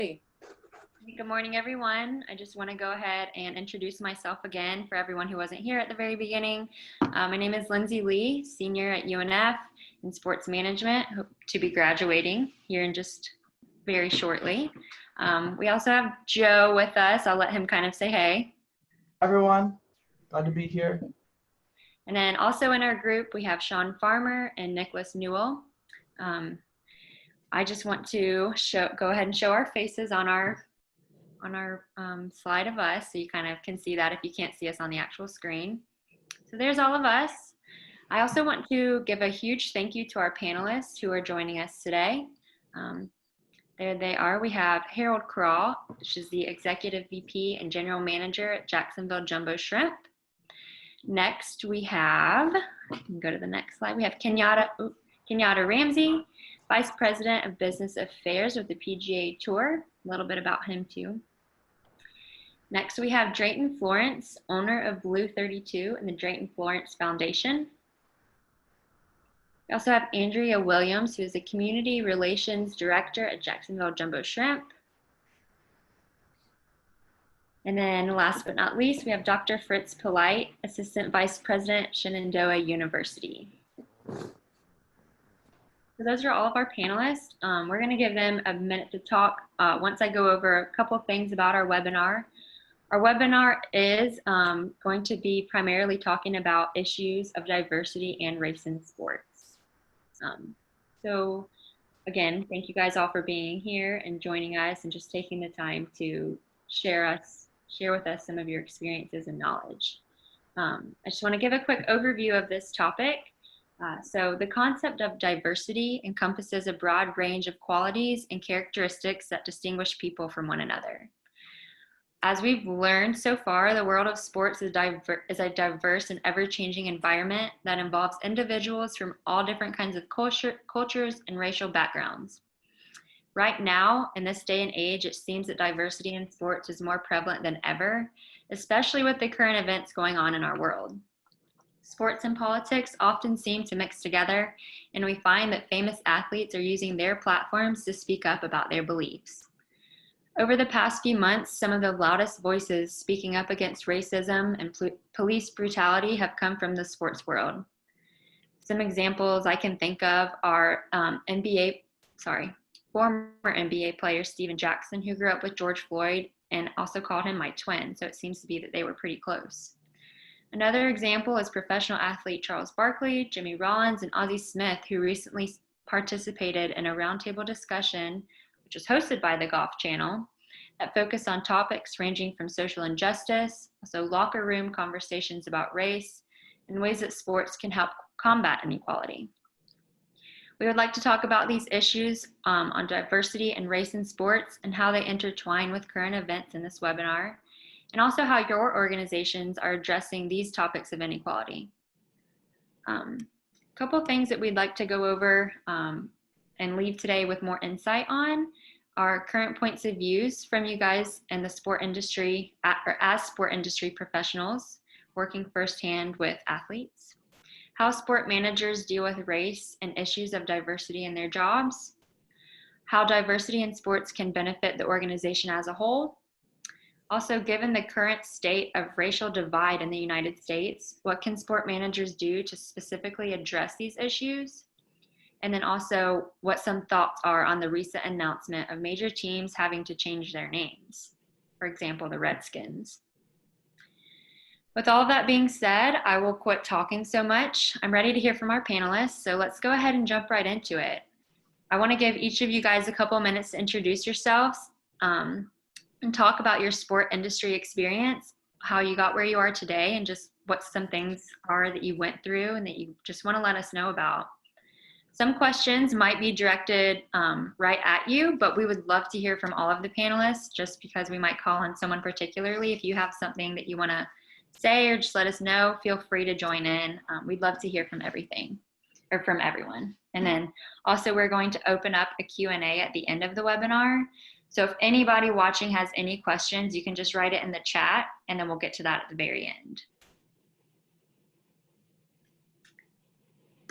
Good morning, everyone. I just want to go ahead and introduce myself again for everyone who wasn't here at the very beginning. My name is Lindsay Lee, senior at UNF in sports management, hope to be graduating here in just very shortly. We also have Joe with us. I'll let him kind of say hey. Everyone, glad to be here. And then also in our group, we have Sean Farmer and Nicholas Newell. I just want to go ahead and show our faces on our slide of us, so you kind of can see that if you can't see us on the actual screen. So there's all of us. I also want to give a huge thank you to our panelists who are joining us today. There they are. We have Harold Craw, which is the Executive VP and General Manager at Jacksonville Jumbo Shrimp. Next, we have, go to the next slide, we have Kenyatta Ramsey, Vice President of Business Affairs with the PGA Tour. A little bit about him too. Next, we have Drayton Florence, owner of Blue 32 and the Drayton Florence Foundation. We also have Andrea Williams, who is the Community Relations Director at Jacksonville Jumbo Shrimp. And then last but not least, we have Dr. Fritz Polite, Assistant Vice President, Shenandoah University. So those are all of our panelists. We're going to give them a minute to talk once I go over a couple of things about our webinar. Our webinar is going to be primarily talking about issues of diversity and race in sports. So again, thank you guys all for being here and joining us and just taking the time to share with us some of your experiences and knowledge. I just want to give a quick overview of this topic. So the concept of diversity encompasses a broad range of qualities and characteristics that distinguish people from one another. As we've learned so far, the world of sports is a diverse and ever-changing environment that involves individuals from all different kinds of cultures and racial backgrounds. Right now, in this day and age, it seems that diversity in sports is more prevalent than ever, especially with the current events going on in our world. Sports and politics often seem to mix together, and we find that famous athletes are using their platforms to speak up about their beliefs. Over the past few months, some of the loudest voices speaking up against racism and police brutality have come from the sports world. Some examples I can think of are former NBA player Steven Jackson, who grew up with George Floyd and also called him my twin, so it seems to be that they were pretty close. Another example is professional athlete Charles Barkley, Jimmy Rollins, and Ozzie Smith, who recently participated in a roundtable discussion, which was hosted by the Golf Channel, that focused on topics ranging from social injustice, also locker room conversations about race, and ways that sports can help combat inequality. We would like to talk about these issues on diversity and race in sports and how they intertwine with current events in this webinar, and also how your organizations are addressing these topics of inequality. A couple things that we'd like to go over and leave today with more insight on are current points of views from you guys in the sport industry or as sport industry professionals working firsthand with athletes, how sport managers deal with race and issues of diversity in their jobs, how diversity in sports can benefit the organization as a whole. Also, given the current state of racial divide in the United States, what can sport managers do to specifically address these issues? And then also what some thoughts are on the recent announcement of major teams having to change their names. For example, the Redskins. With all of that being said, I will quit talking so much. I'm ready to hear from our panelists, so let's go ahead and jump right into it. I want to give each of you guys a couple minutes to introduce yourselves and talk about your sport industry experience, how you got where you are today, and just what some things are that you went through and that you just want to let us know about. Some questions might be directed right at you, but we would love to hear from all of the panelists just because we might call on someone particularly. If you have something that you want to say or just let us know, feel free to join in. We'd love to hear from everyone. And then also we're going to open up a Q&A at the end of the webinar. So if anybody watching has any questions, you can just write it in the chat and then we'll get to that at the very end.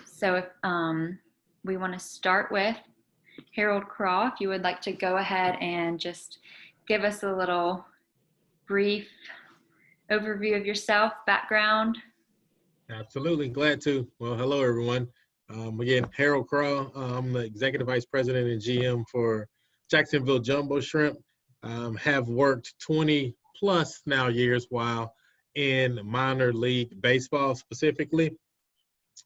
So if we want to start with Harold Craw, if you would like to go ahead and just give us a little brief overview of yourself, background. Absolutely, glad to. Well, hello everyone. Again, Harold Craw. I'm the Executive Vice President and GM for Jacksonville Jumbo Shrimp. Have worked 20 plus now years while in minor league baseball specifically.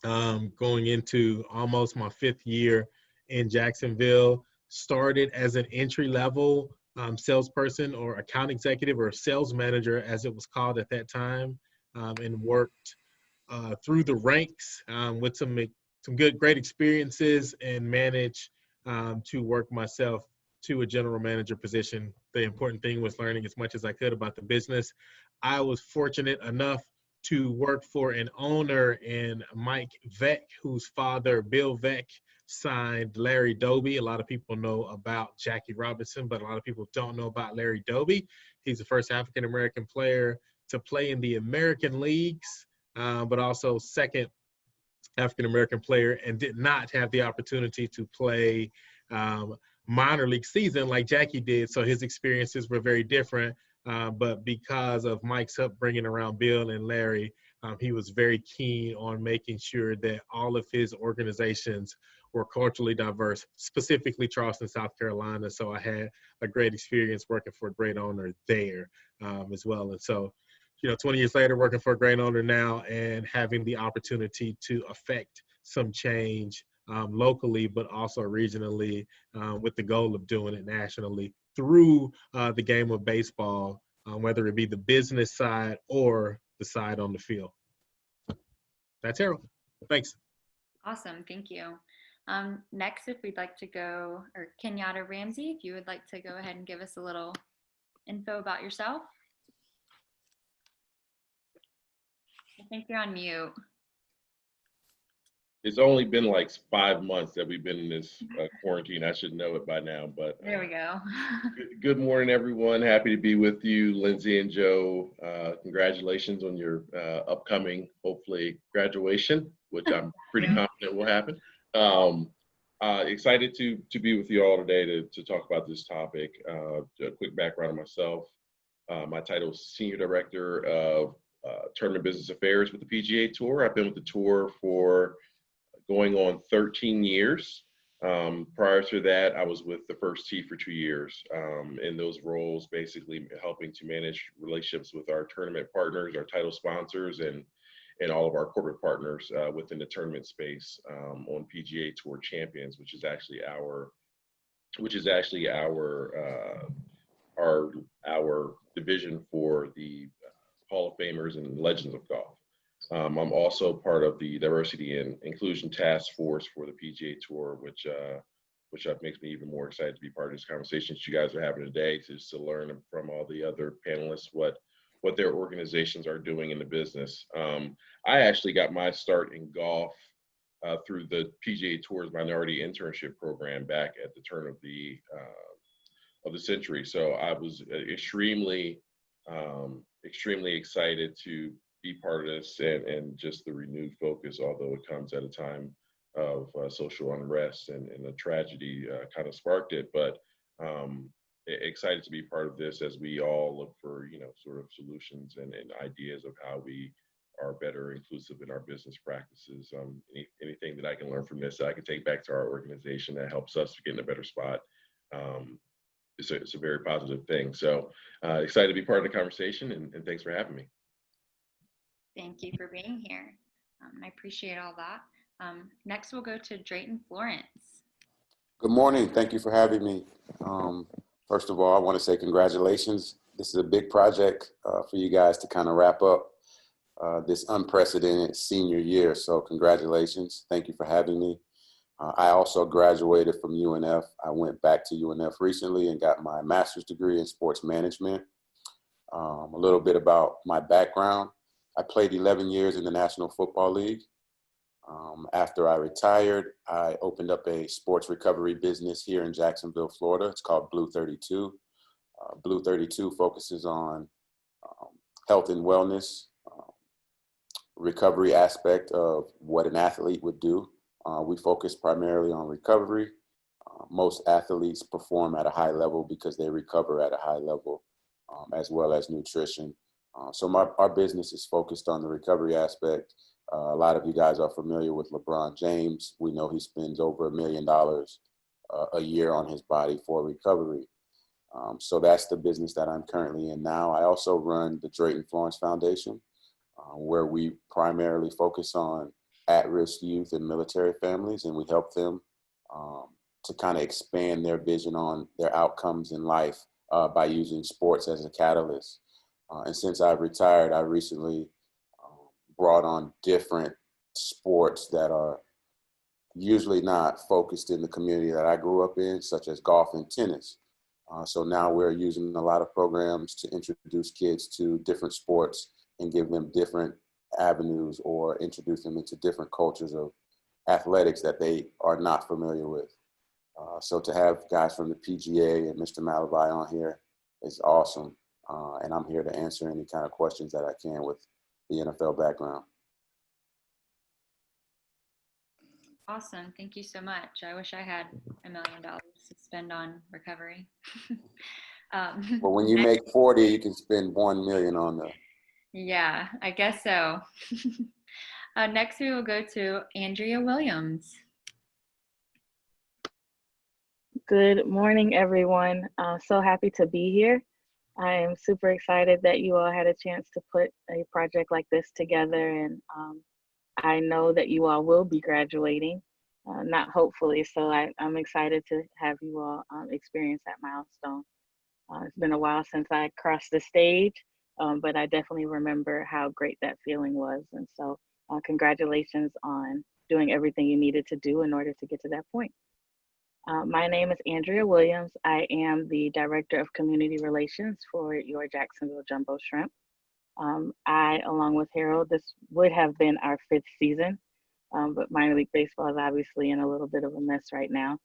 Going into almost my 5th year in Jacksonville. Started as an entry-level salesperson or account executive or sales manager as it was called at that time, and worked through the ranks with some great experiences, and managed to work myself to a general manager position. The important thing was learning as much as I could about the business. I was fortunate enough to work for an owner in Mike Veck, whose father, Bill Veck, signed Larry Doby. A lot of people know about Jackie Robinson, but a lot of people don't know about Larry Doby. He's the first African-American player to play in the American leagues, but also second African-American player, and did not have the opportunity to play minor league season like Jackie did. So his experiences were very different. But because of Mike's upbringing around Bill and Larry, he was very keen on making sure that all of his organizations were culturally diverse, specifically Charleston, South Carolina. So I had a great experience working for a great owner there as well. And so, 20 years later, working for a great owner now and having the opportunity to affect some change locally, but also regionally, with the goal of doing it nationally through the game of baseball, whether it be the business side or the side on the field. That's Harold. Thanks. Awesome, thank you. Next, if we'd like to go, or Kenyatta Ramsey, if you would like to go ahead and give us a little info about yourself. I think you're on mute. It's only been like 5 months that we've been in this quarantine. I should know it by now, but there we go. Good morning, everyone. Happy to be with you, Lindsay and Joe. Congratulations on your upcoming, hopefully, graduation, which I'm pretty confident will happen. Excited to be with you all today to talk about this topic. A quick background on myself. My title is Senior Director of Tournament Business Affairs with the PGA Tour. I've been with the tour for going on 13 years. Prior to that, I was with the First Tee for 2 years. In those roles, basically helping to manage relationships with our tournament partners, our title sponsors, and all of our corporate partners within the tournament space on PGA Tour Champions, which is actually our division for the Hall of Famers and Legends of Golf. I'm also part of the Diversity and Inclusion Task Force for the PGA Tour, which makes me even more excited to be part of this conversation that you guys are having today, to learn from all the other panelists what their organizations are doing in the business. I actually got my start in golf through the PGA Tour's Minority Internship Program back at the turn of the century. So I was extremely excited to be part of this, and just the renewed focus, although it comes at a time of social unrest and a tragedy kind of sparked it, but excited to be part of this as we all look for, sort of solutions and ideas of how we are better inclusive in our business practices. Anything that I can learn from this that I can take back to our organization that helps us to get in a better spot. It's a very positive thing. So excited to be part of the conversation, and thanks for having me. Thank you for being here. I appreciate all that. Next, we'll go to Drayton Florence. Good morning. Thank you for having me. First of all, I want to say congratulations. This is a big project for you guys to kind of wrap up this unprecedented senior year. So congratulations. Thank you for having me. I also graduated from UNF. I went back to UNF recently and got my master's degree in sports management. A little bit about my background. I played 11 years in the National Football League. After I retired, I opened up a sports recovery business here in Jacksonville, Florida. It's called Blue 32. Blue 32 focuses on health and wellness, recovery aspect of what an athlete would do. We focus primarily on recovery, Most athletes perform at a high level because they recover at a high level, as well as nutrition. So our business is focused on the recovery aspect. A lot of you guys are familiar with LeBron James. We know he spends over $1 million a year on his body for recovery. So that's the business that I'm currently in now. I also run the Drayton Florence Foundation, where we primarily focus on at-risk youth and military families, and we help them to kind of expand their vision on their outcomes in life by using sports as a catalyst. And since I've retired, I recently brought on different sports that are usually not focused in the community that I grew up in, such as golf and tennis. So now we're using a lot of programs to introduce kids to different sports and give them different avenues or introduce them into different cultures of athletics that they are not familiar with. So to have guys from the PGA and Mr. Malavi on here is awesome. And I'm here to answer any kind of questions that I can with the NFL background. Awesome. Thank you so much. I wish I had $1 million to spend on recovery. Well, when you make 40, you can spend 1 million on the. Yeah, I guess so. Next, we will go to Andrea Williams. Good morning, everyone. So happy to be here. I am super excited that you all had a chance to put a project like this together, and I know that you all will be graduating, not hopefully, so I'm excited to have you all experience that milestone. It's been a while since I crossed the stage, but I definitely remember how great that feeling was, and so congratulations on doing everything you needed to do in order to get to that point. My name is Andrea Williams. I am the Director of Community Relations for your Jacksonville Jumbo Shrimp. I, along with Harold, this would have been our 5th season, but minor league baseball is obviously in a little bit of a mess right now.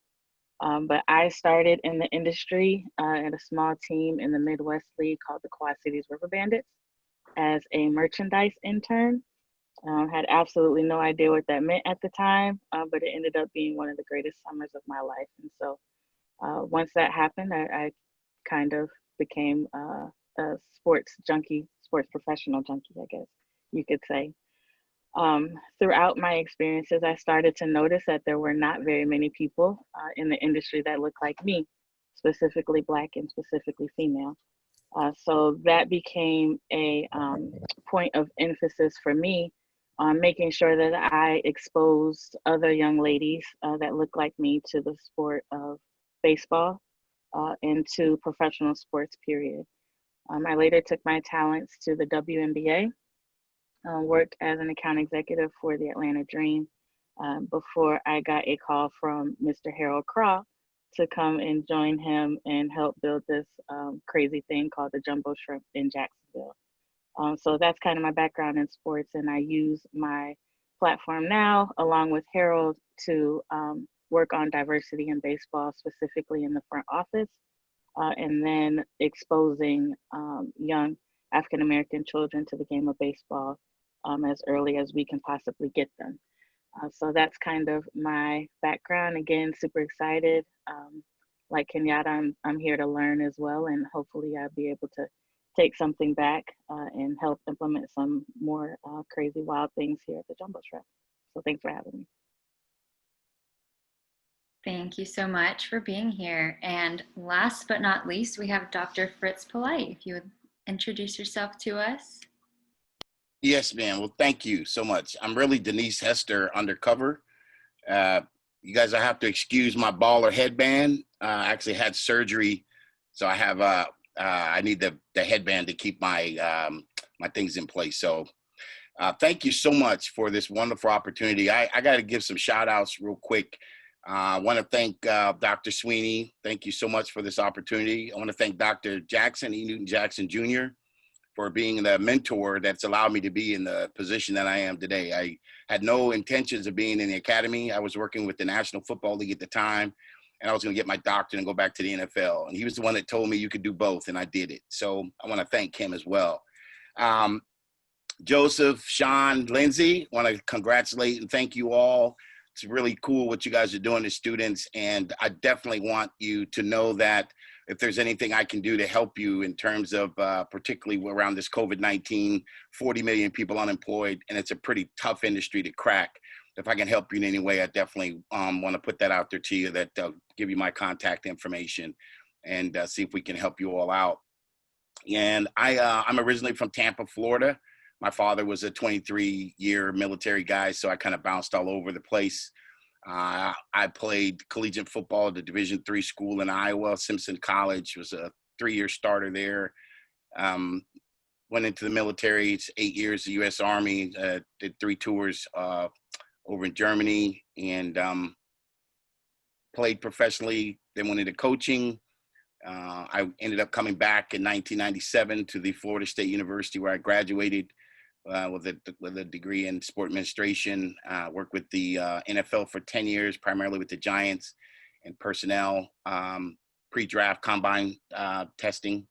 But I started in the industry at a small team in the Midwest League called the Quad Cities River Bandits as a merchandise intern. Had absolutely no idea what that meant at the time, but it ended up being one of the greatest summers of my life. And so once that happened, I kind of became a sports junkie, sports professional junkie, I guess you could say. Throughout my experiences, I started to notice that there were not very many people in the industry that looked like me, specifically Black and specifically female. So that became a point of emphasis for me on making sure that I exposed other young ladies that look like me to the sport of baseball and to professional sports, period. I later took my talents to the WNBA, worked as an account executive for the Atlanta Dream before I got a call from Mr. Harold Craw to come and join him and help build this crazy thing called the Jumbo Shrimp in Jacksonville. So that's kind of my background in sports, and I use my platform now, along with Harold, to work on diversity in baseball, specifically in the front office, and then exposing young African-American children to the game of baseball as early as we can possibly get them. So that's kind of my background. Again, super excited. Like Kenyatta, I'm here to learn as well, and hopefully I'll be able to take something back and help implement some more crazy, wild things here at the Jumbo Shrimp. So thanks for having me. Thank you so much for being here. And last but not least, we have Dr. Fritz Polite. If you would introduce yourself to us. Yes, ma'am. Well, thank you so much. I'm really Denise Hester undercover. You guys, I have to excuse my baller headband. I actually had surgery, so I have I need the headband to keep my my things in place. So thank you so much for this wonderful opportunity. I got to give some shout outs real quick. I want to thank Dr. Sweeney. Thank you so much for this opportunity. I want to thank Dr. Jackson, E. Newton Jackson Jr., for being the mentor that's allowed me to be in the position that I am today. I had no intentions of being in the academy. I was working with the National Football League at the time, and I was going to get my doctorate and go back to the NFL. And he was the one that told me you could do both, and I did it. So I want to thank him as well. Joseph, Sean, Lindsay, want to congratulate and thank you all It's really cool what you guys are doing to students. And I definitely want you to know that if there's anything I can do to help you in terms of particularly around this COVID-19, 40 million people unemployed, and it's a pretty tough industry to crack. If I can help you in any way, I definitely want to put that out there to you, that give you my contact information and see if we can help you all out. And I'm originally from Tampa, Florida. My father was a 23-year military guy, so I kind of bounced all over the place. I played collegiate football at the Division III school in Iowa. Simpson College was a 3-year starter there. Went into the military. It's 8 years, the U.S. Army. Did 3 tours over in Germany, and played professionally. Then went into coaching. I ended up coming back in 1997 to the Florida State University, where I graduated with a degree in sport administration. Worked with the NFL for 10 years, primarily with the Giants and personnel, pre-draft combine testing.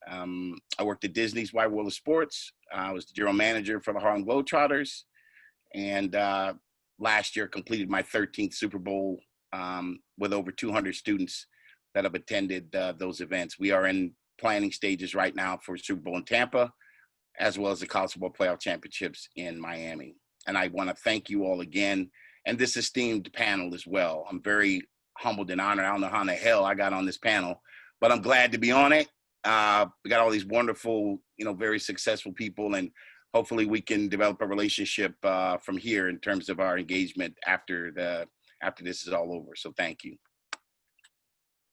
I worked at Disney's Wide World of Sports. I was the general manager for the Harlem Globetrotters, and last year completed my 13th Super Bowl with over 200 students that have attended those events. We are in planning stages right now for Super Bowl in Tampa, as well as the College Football Playoff Championships in Miami. And I want to thank you all again, and this esteemed panel as well. I'm very humbled and honored. I don't know how in the hell I got on this panel, but I'm glad to be on it. We got all these wonderful, very successful people, and hopefully we can develop a relationship from here in terms of our engagement after this is all over. So thank you.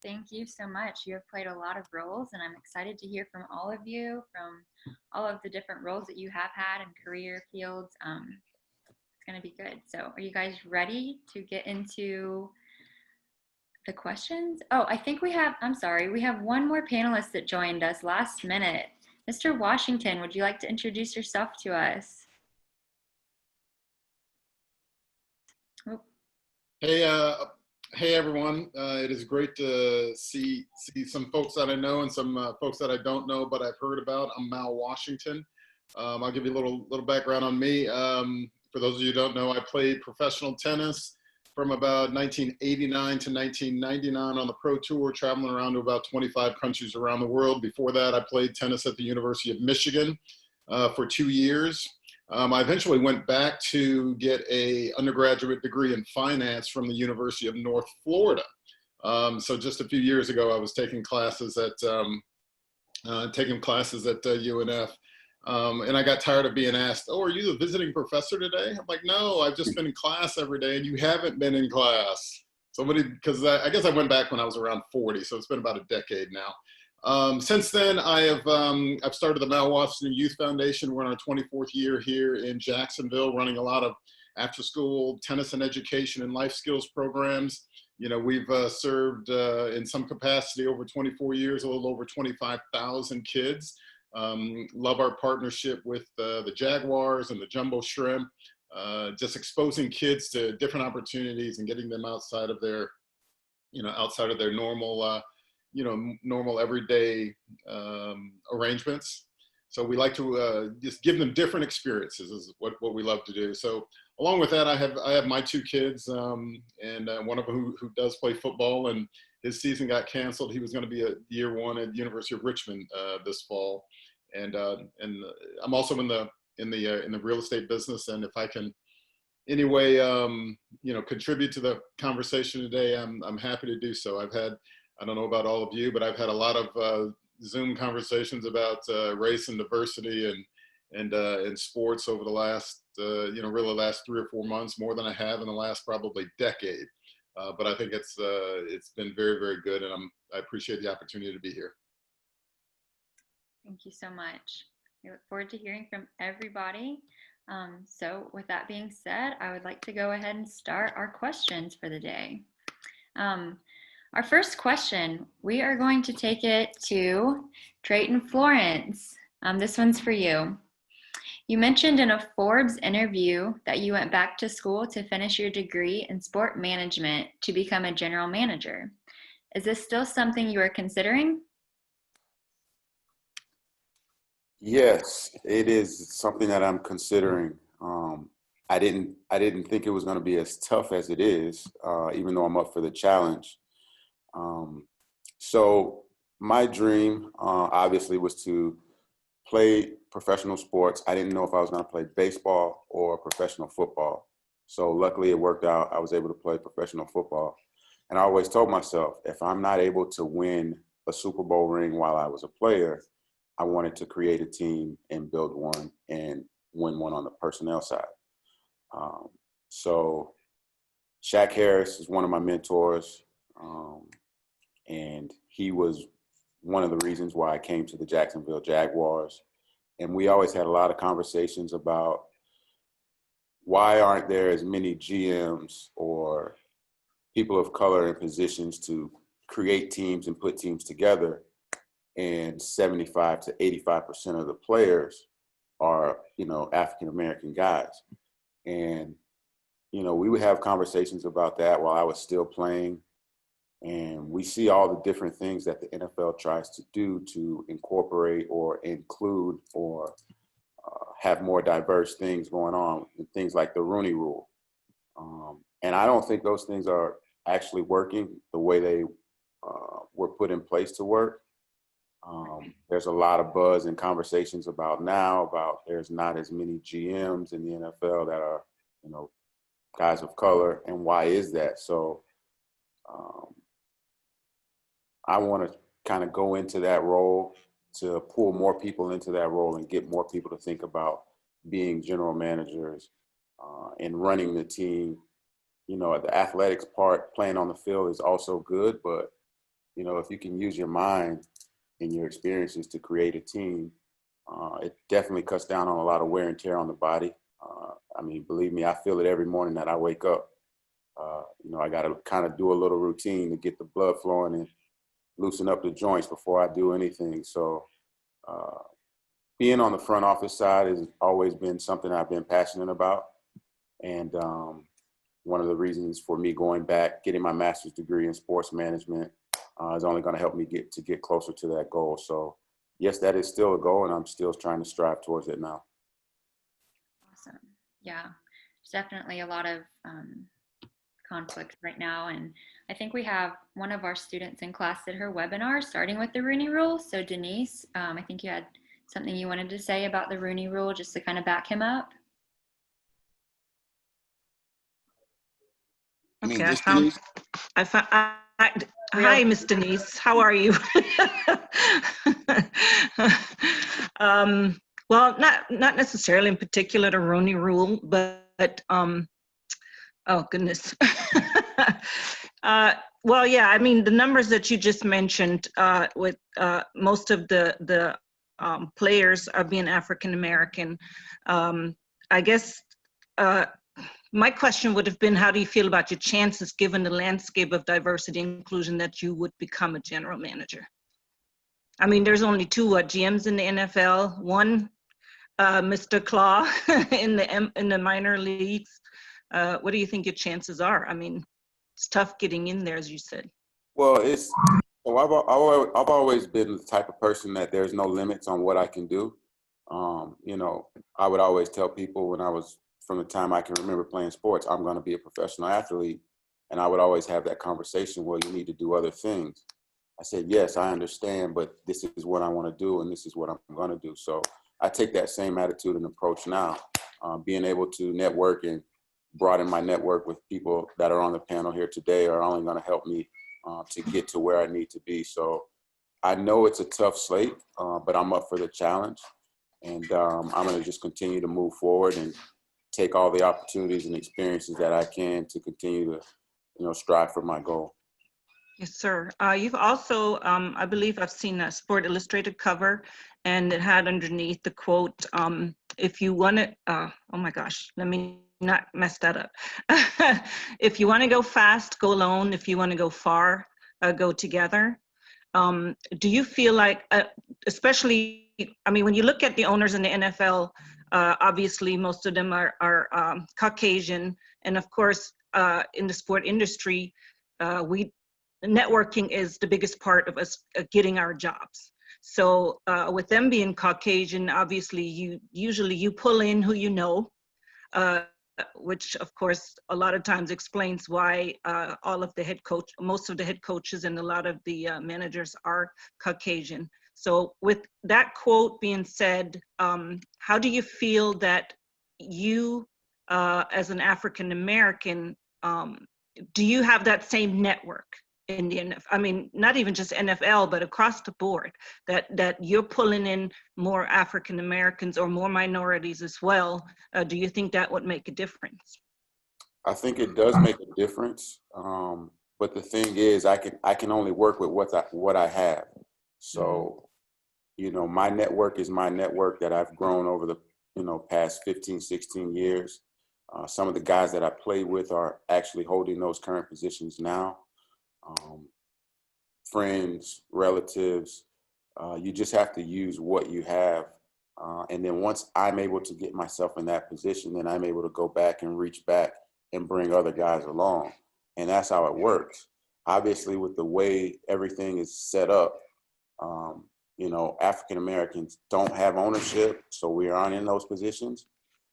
Thank you so much. You have played a lot of roles, and I'm excited to hear from all of you, from all of the different roles that you have had in career fields. It's going to be good. So are you guys ready to get into the questions? Oh, I think we have one more panelist that joined us last minute. Mr. Washington, would you like to introduce yourself to us? Oh. Hey everyone, it is great to see some folks that I know and some folks that I don't know, but I've heard about. I'm Mal Washington. I'll give you a little background on me. For those of you who don't know, I played professional tennis from about 1989 to 1999 on the pro tour, traveling around to about 25 countries around the world. Before that, I played tennis at the University of Michigan for 2 years. I eventually went back to get an undergraduate degree in finance from the University of North Florida. So just a few years ago, I was taking classes at UNF, and I got tired of being asked, "Oh, are you the visiting professor today?" I'm like, "No, I've just been in class every day, and you haven't been in class." Because I guess I went back when I was around 40, so it's been about a decade now. Since then, I've started the Mal Washington Youth Foundation. We're in our 24th year here in Jacksonville, running a lot of after-school tennis and education and life skills programs. We've served in some capacity over 24 years, a little over 25,000 kids. Love our partnership with the Jaguars and the Jumbo Shrimp, just exposing kids to different opportunities and getting them outside of their normal normal everyday arrangements. So we like to just give them different experiences is what we love to do. So along with that, I have my 2 kids, and one of them who does play football, and his season got canceled. He was going to be a year 1 at the University of Richmond this fall, and I'm also in the real estate business, and if I can anyway contribute to the conversation today, I'm happy to do so. I don't know about all of you, but I've had a lot of Zoom conversations about race and diversity and sports over the last, really last 3 or 4 months, more than I have in the last probably decade. But I think it's been very, very good, and I appreciate the opportunity to be here. Thank you so much. We look forward to hearing from everybody. So with that being said, I would like to go ahead and start our questions for the day. Our first question, we are going to take it to Drayton Florence. This one's for you. You mentioned in a Forbes interview that you went back to school to finish your degree in sport management to become a general manager. Is this still something you are considering? Yes, it is something that I'm considering. I didn't think it was going to be as tough as it is, even though I'm up for the challenge. So my dream, obviously, was to play professional sports. I didn't know if I was going to play baseball or professional football. So luckily it worked out. I was able to play professional football. And I always told myself, if I'm not able to win a Super Bowl ring while I was a player, I wanted to create a team and build one and win one on the personnel side. So Shaq Harris is one of my mentors, and he was one of the reasons why I came to the Jacksonville Jaguars. And we always had a lot of conversations about why aren't there as many GMs or people of color in positions to create teams and put teams together, and 75 to 85% of the players are, African-American guys. And, we would have conversations about that while I was still playing. And we see all the different things that the NFL tries to do to incorporate or include or have more diverse things going on, and things like the Rooney Rule. And I don't think those things are actually working the way they were put in place to work. There's a lot of buzz and conversations about there's not as many GMs in the NFL that are, guys of color, and why is that? So I want to kind of go into that role to pull more people into that role and get more people to think about being general managers and running the team. The athletics part, playing on the field, is also good, but if you can use your mind and your experiences to create a team, it definitely cuts down on a lot of wear and tear on the body. Believe me, I feel it every morning that I wake up. I got to kind of do a little routine to get the blood flowing and loosen up the joints before I do anything. So being on the front office side has always been something I've been passionate about. And one of the reasons for me going back, getting my master's degree in sports management is only going to help me get closer to that goal. So yes, that is still a goal, and I'm still trying to strive towards it now. Awesome. Yeah, there's definitely a lot of conflict right now. And I think we have one of our students in class did her webinar starting with the Rooney Rule. So Denise, I think you had something you wanted to say about the Rooney Rule just to kind of back him up. Okay, Hi, Miss Denise. How are you? Well, not necessarily in particular the Rooney Rule, but oh goodness. Well, yeah. The numbers that you just mentioned, with most of the players are being African American. I guess. My question would have been, how do you feel about your chances, given the landscape of diversity and inclusion, that you would become a general manager? There's only two GMs in the NFL. One, Mr. Craw in the minor leagues. What do you think your chances are? It's tough getting in there, as you said. Well, I've always been the type of person that there's no limits on what I can do. I would always tell people from the time I can remember playing sports, I'm going to be a professional athlete. And I would always have that conversation, well, you need to do other things. I said, yes, I understand, but this is what I want to do, and this is what I'm going to do. So I take that same attitude and approach now, being able to network and broaden my network with people that are on the panel here today are only going to help me to get to where I need to be. So I know it's a tough slate, but I'm up for the challenge. And I'm going to just continue to move forward and take all the opportunities and experiences that I can to continue to, strive for my goal. Yes, sir. You've also, I believe I've seen a Sport Illustrated cover, and it had underneath the quote, if you want to, oh my gosh, let me not mess that up. If you want to go fast, go alone. If you want to go far, go together. Do you feel like, especially, when you look at the owners in the NFL, obviously most of them are Caucasian, and of course in the sport industry, networking is the biggest part of us getting our jobs. So with them being Caucasian, obviously you pull in who you know. which of course a lot of times explains why most of the head coaches and a lot of the managers are Caucasian. So with that quote being said, how do you feel that you, as an African American, do you have that same network in the NFL? I mean, not even just NFL, but across the board, that you're pulling in more African Americans or more minorities as well. Do you think that would make a difference? I think it does make a difference. But the thing is, I can only work with what I have. So, you know, my network is my network that I've grown over the, you know, past 15, 16 years. Some of the guys that I played with are actually holding those current positions now. Friends, relatives, you just have to use what you have. And then once I'm able to get myself in that position, then I'm able to go back and reach back and bring other guys along. And that's how it works. Obviously, with the way everything is set up, you know, African Americans don't have ownership, so we aren't in those positions.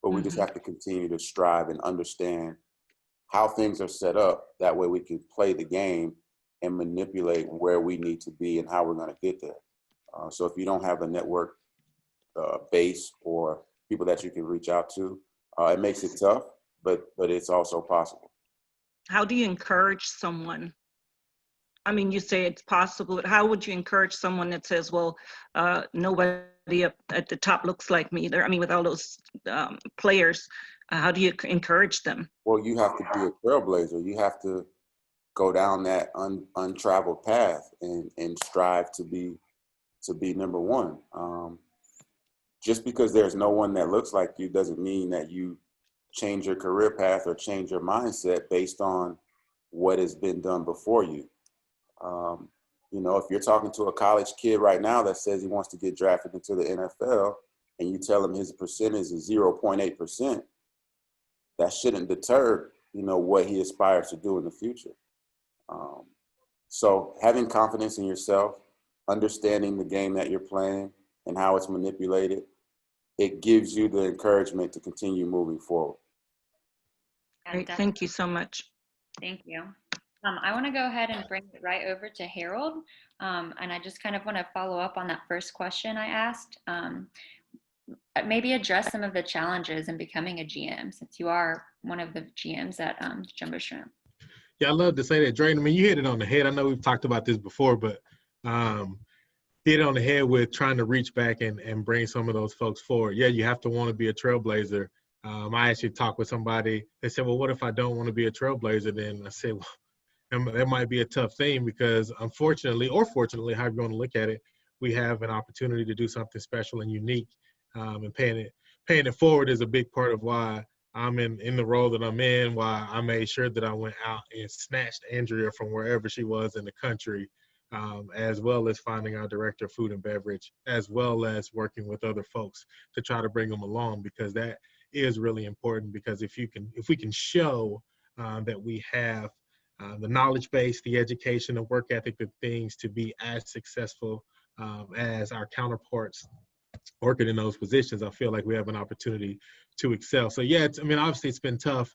But we just have to continue to strive and understand how things are set up. That way we can play the game and manipulate where we need to be and how we're going to get there. So if you don't have a network base or people that you can reach out to, it makes it tough, but it's also possible. How do you encourage someone? I mean, you say it's possible, but how would you encourage someone that says, well, nobody up at the top looks like me? I mean, with all those players, how do you encourage them? Well, you have to be a trailblazer. You have to go down that untraveled path and strive to be number one. Just because there's no one that looks like you doesn't mean that you change your career path or change your mindset based on what has been done before you. You know, if you're talking to a college kid right now that says he wants to get drafted into the NFL and you tell him his percentage is 0.8%, that shouldn't deter, you know, what he aspires to do in the future. So having confidence in yourself, understanding the game that you're playing and how it's manipulated, it gives you the encouragement to continue moving forward. Great, thank you so much. Thank you. I want to go ahead and bring it right over to Harold. And I just kind of want to follow up on that first question I asked. Maybe address some of the challenges in becoming a GM, since you are one of the GMs at Jumbo Shrimp. Yeah, I love to say that, Drayton. I mean, you hit it on the head. I know we've talked about this before, but hit it on the head with trying to reach back and bring some of those folks forward. Yeah, you have to want to be a trailblazer. I actually talked with somebody. They said, well, what if I don't want to be a trailblazer? Then I said, well, that might be a tough thing because unfortunately, or fortunately, however you want to look at it, we have an opportunity to do something special and unique. And paying it forward is a big part of why I'm in the role that I'm in, why I made sure that I went out and snatched Andrea from wherever she was in the country, as well as finding our director of food and beverage, as well as working with other folks to try to bring them along, because that is really important. Because if we can show that we have the knowledge base, the education, the work ethic, the things to be as successful as our counterparts working in those positions, I feel like we have an opportunity to excel. So yeah, obviously it's been tough.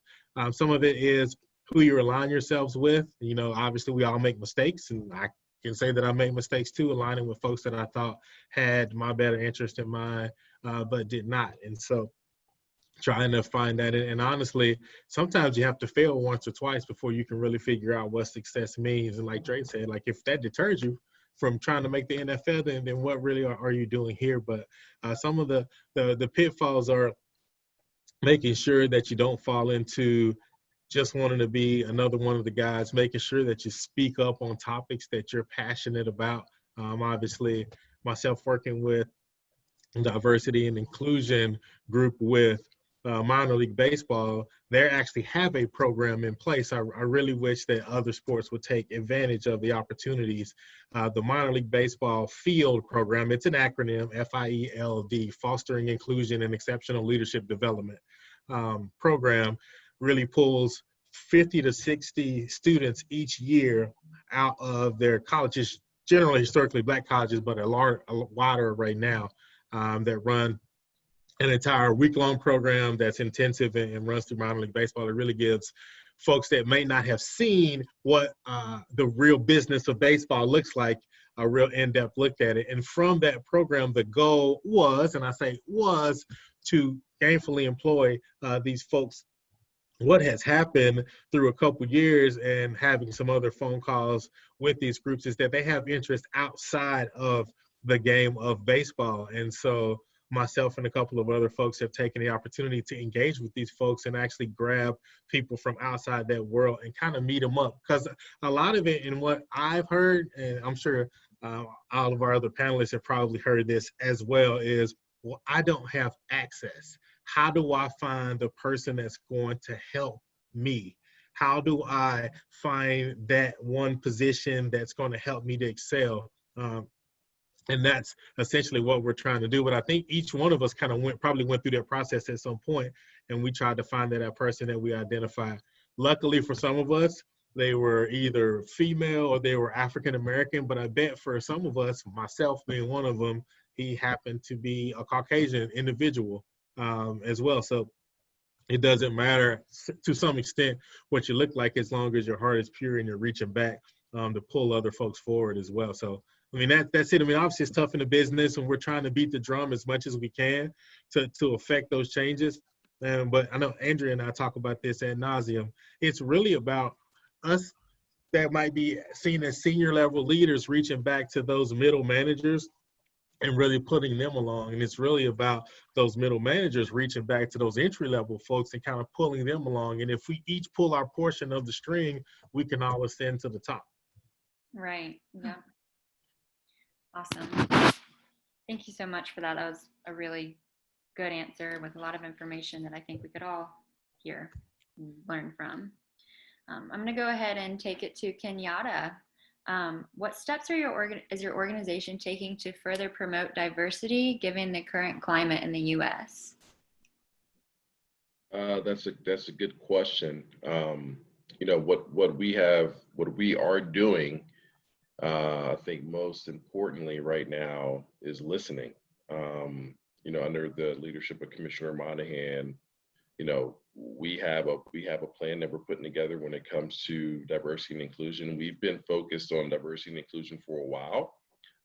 Some of it is who you align yourselves with. You know, obviously we all make mistakes, and I can say that I make mistakes too, aligning with folks that I thought had my better interest in mind, but did not. And so trying to find that. And honestly, sometimes you have to fail once or twice before you can really figure out what success means. And like Drayton said, like if that deters you from trying to make the NFL, then what really are you doing here? But some of the pitfalls are making sure that you don't fall into just wanting to be another one of the guys, making sure that you speak up on topics that you're passionate about. Obviously, myself working with diversity and inclusion group with minor league baseball, they actually have a program in place. I really wish that other sports would take advantage of the opportunities. The minor league baseball field program, it's an acronym, FIELD, Fostering Inclusion and Exceptional Leadership Development program, really pulls 50 to 60 students each year out of their colleges, generally historically black colleges, but a wider array now, that run an entire week-long program that's intensive and runs through minor league baseball. It really gives folks that may not have seen what the real business of baseball looks like a real in-depth look at it. And from that program, the goal was, and I say was, to gainfully employ these folks. What has happened through a couple years and having some other phone calls with these groups is that they have interest outside of the game of baseball. And so myself and a couple of other folks have taken the opportunity to engage with these folks and actually grab people from outside that world and kind of meet them up. Because a lot of it, and what I've heard, and I'm sure all of our other panelists have probably heard this as well, is, well, I don't have access. How do I find the person that's going to help me? How do I find that one position that's going to help me to excel? And that's essentially what we're trying to do. But I think each one of us kind of probably went through that process at some point, and we tried to find that person that we identified. Luckily for some of us, they were either female or they were African American, but I bet for some of us, myself being one of them, he happened to be a Caucasian individual as well. So it doesn't matter to some extent what you look like, as long as your heart is pure and you're reaching back to pull other folks forward as well. So I mean, that's it. I mean, obviously it's tough in the business, and we're trying to beat the drum as much as we can to affect those changes. But I know Andrea and I talk about this ad nauseum. It's really about us that might be seen as senior level leaders reaching back to those middle managers and really putting them along. And it's really about those middle managers reaching back to those entry level folks and kind of pulling them along. And if we each pull our portion of the string, we can all ascend to the top. Right. Yeah. Awesome. Thank you so much for that. That was a really good answer with a lot of information that I think we could all hear and learn from. I'm going to go ahead and take it to Kenyatta. What steps is your organization taking to further promote diversity given the current climate in the U.S.? That's a good question. You know, what we are doing, I think most importantly right now, is listening. You know, under the leadership of Commissioner Monahan, you know, we have a plan that we're putting together when it comes to diversity and inclusion. We've been focused on diversity and inclusion for a while,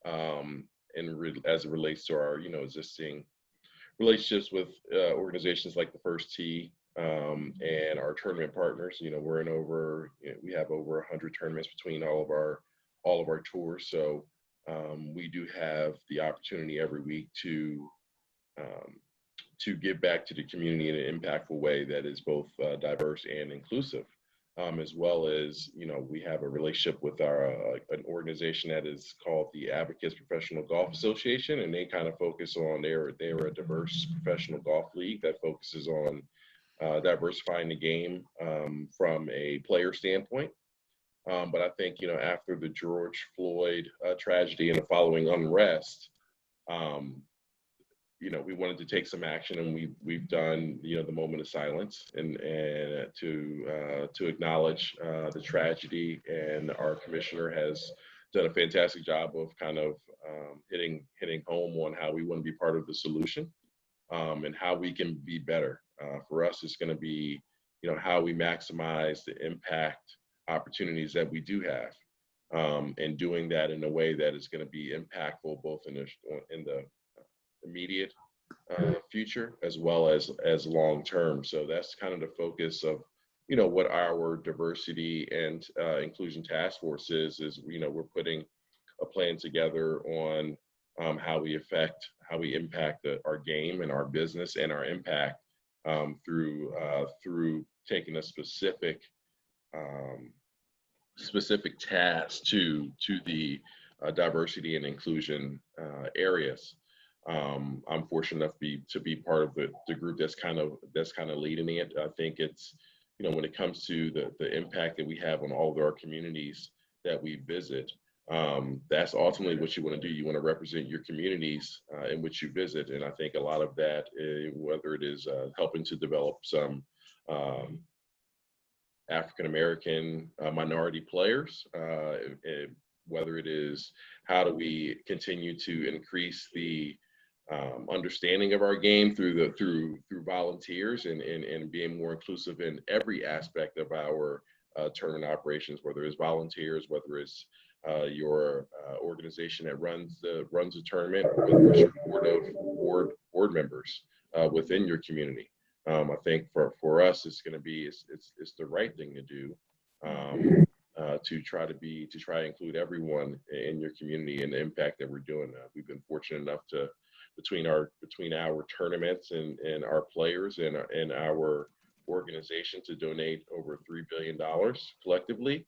as it relates to our, you know, existing relationships with organizations like the First Tee and our tournament partners. You know, we have over 100 tournaments between all of our tours. So we do have the opportunity every week to give back to the community in an impactful way that is both diverse and inclusive, as well as, you know, we have a relationship with an organization that is called the Hbcus Professional Golf Association, and they kind of focus on, they're a diverse professional golf league that focuses on diversifying the game from a player standpoint. But I think, you know, after the George Floyd tragedy and the following unrest, you know, we wanted to take some action, and we've done, you know, the moment of silence and to acknowledge the tragedy. And our commissioner has done a fantastic job of kind of hitting home on how we want to be part of the solution and how we can be better. For us, it's going to be, you know, how we maximize the impact opportunities that we do have, and doing that in a way that is going to be impactful both in the immediate future as well as long term. So that's kind of the focus of, you know, what our diversity and inclusion task force is, you know, we're putting a plan together on how we impact our game and our business and our impact through taking a specific task to the diversity and inclusion areas. I'm fortunate enough to be part of the group that's kind of leading it. I think it's, you know, when it comes to the impact that we have on all of our communities that we visit, that's ultimately what you want to do. You want to represent your communities in which you visit. And I think a lot of that, whether it is helping to develop some African-American minority players, whether it is how do we continue to increase the understanding of our game through volunteers and being more inclusive in every aspect of our tournament operations, whether it's volunteers, whether it's your organization that runs the tournament, or whether it's your board members within your community. I think for us, it's going to be it's the right thing to do to try to include everyone in your community and the impact that we're doing. We've been fortunate enough to between our tournaments and our players and our organization to donate over $3 billion collectively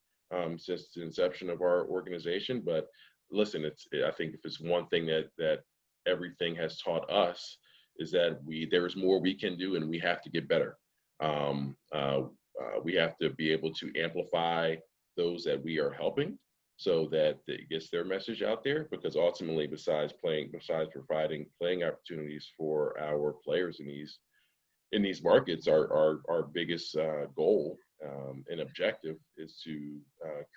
since the inception of our organization. But listen, I think if it's one thing that everything has taught us is that there's more we can do, and we have to get better. We have to be able to amplify those that we are helping, so that it gets their message out there. Because ultimately, besides providing playing opportunities for our players in these markets, our biggest goal and objective is to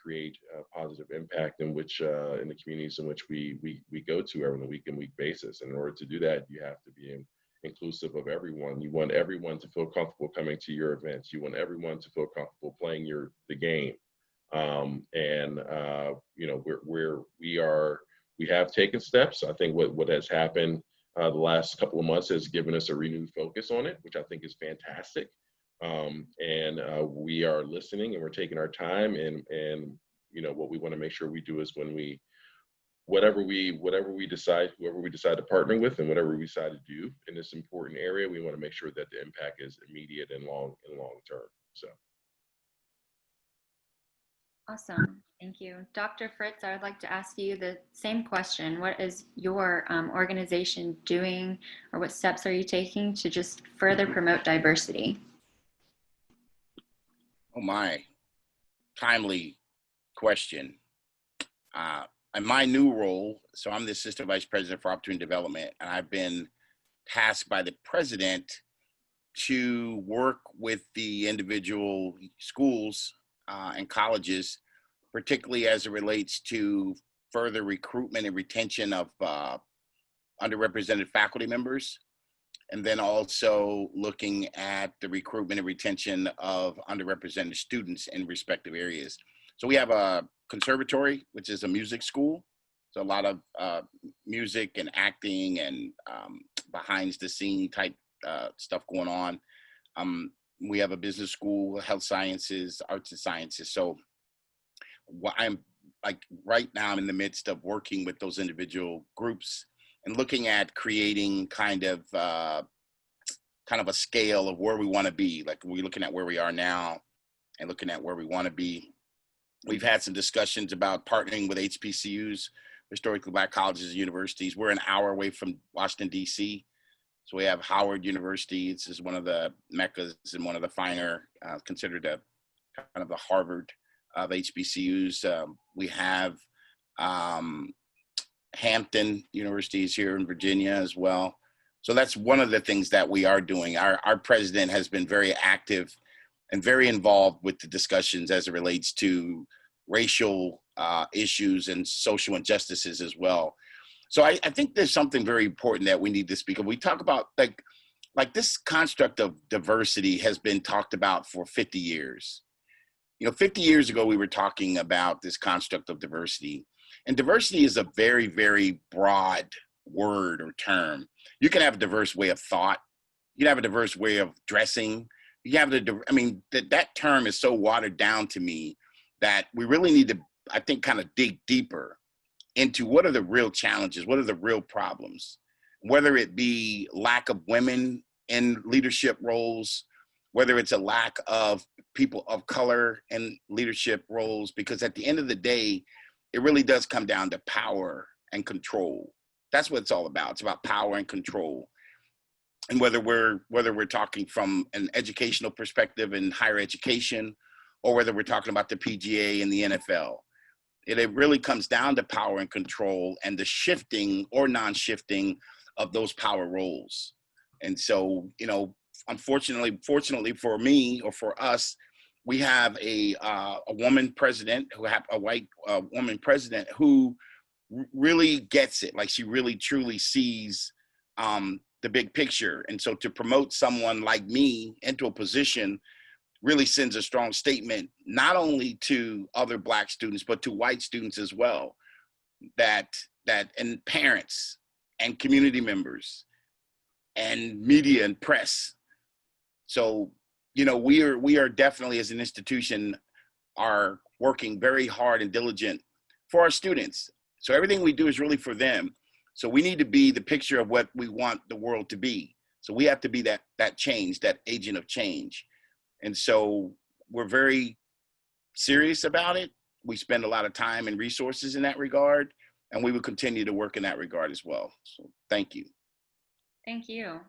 create a positive impact in the communities in which we go to on a week-in-week basis. And in order to do that, you have to be inclusive of everyone. You want everyone to feel comfortable coming to your events. You want everyone to feel comfortable playing the game. We have taken steps. I think what has happened the last couple of months has given us a renewed focus on it, which I think is fantastic. We are listening, and we're taking our time, and what we want to make sure we do is whatever we decide to partner with, and whatever we decide to do in this important area, we want to make sure that the impact is immediate and long term. So. Awesome. Thank you. Dr. Fritz, I would like to ask you the same question. What is your organization doing, or what steps are you taking to just further promote diversity? Oh my, timely question. In my new role, so I'm the Assistant Vice President for Opportunity Development, and I've been tasked by the President to work with the individual schools and colleges, particularly as it relates to further recruitment and retention of underrepresented faculty members, and then also looking at the recruitment and retention of underrepresented students in respective areas. So we have a conservatory, which is a music school. So a lot of music and acting and behind the scene type stuff going on. We have a business school, health sciences, arts and sciences. So I'm right now I'm in the midst of working with those individual groups and looking at creating kind of a scale of where we want to be. Like, we're looking at where we are now and looking at where we want to be. We've had some discussions about partnering with Hbcus, historically Black colleges and universities. We're an hour away from Washington, D.C. So we have Howard University. This is one of the meccas and one of the finer, considered a kind of the Harvard of Hbcus. We have Hampton Universities here in Virginia as well. So that's one of the things that we are doing. Our president has been very active and very involved with the discussions as it relates to racial issues and social injustices as well. So I think there's something very important that we need to speak of. We talk about like this construct of diversity has been talked about for 50 years. 50 years ago, we were talking about this construct of diversity. And diversity is a very, very broad word or term. You can have a diverse way of thought. You can have a diverse way of dressing. You have that term is so watered down to me that we really need to, I think, kind of dig deeper into what are the real challenges, what are the real problems, whether it be lack of women in leadership roles, whether it's a lack of people of color in leadership roles, because at the end of the day, it really does come down to power and control. That's what it's all about. It's about power and control. And whether we're talking from an educational perspective in higher education, or whether we're talking about the PGA and the NFL, it really comes down to power and control and the shifting or non-shifting of those power roles. And so, fortunately for me or for us, we have a woman president, a white woman president who really gets it. Like, she really truly sees the big picture. And so to promote someone like me into a position really sends a strong statement, not only to other Black students, but to white students as well, that and parents and community members and media and press. So, you know, we are definitely, as an institution, are working very hard and diligent for our students. So everything we do is really for them. So we need to be the picture of what we want the world to be. So we have to be that change, that agent of change. And so we're very serious about it. We spend a lot of time and resources in that regard, and we will continue to work in that regard as well. So thank you. Thank you.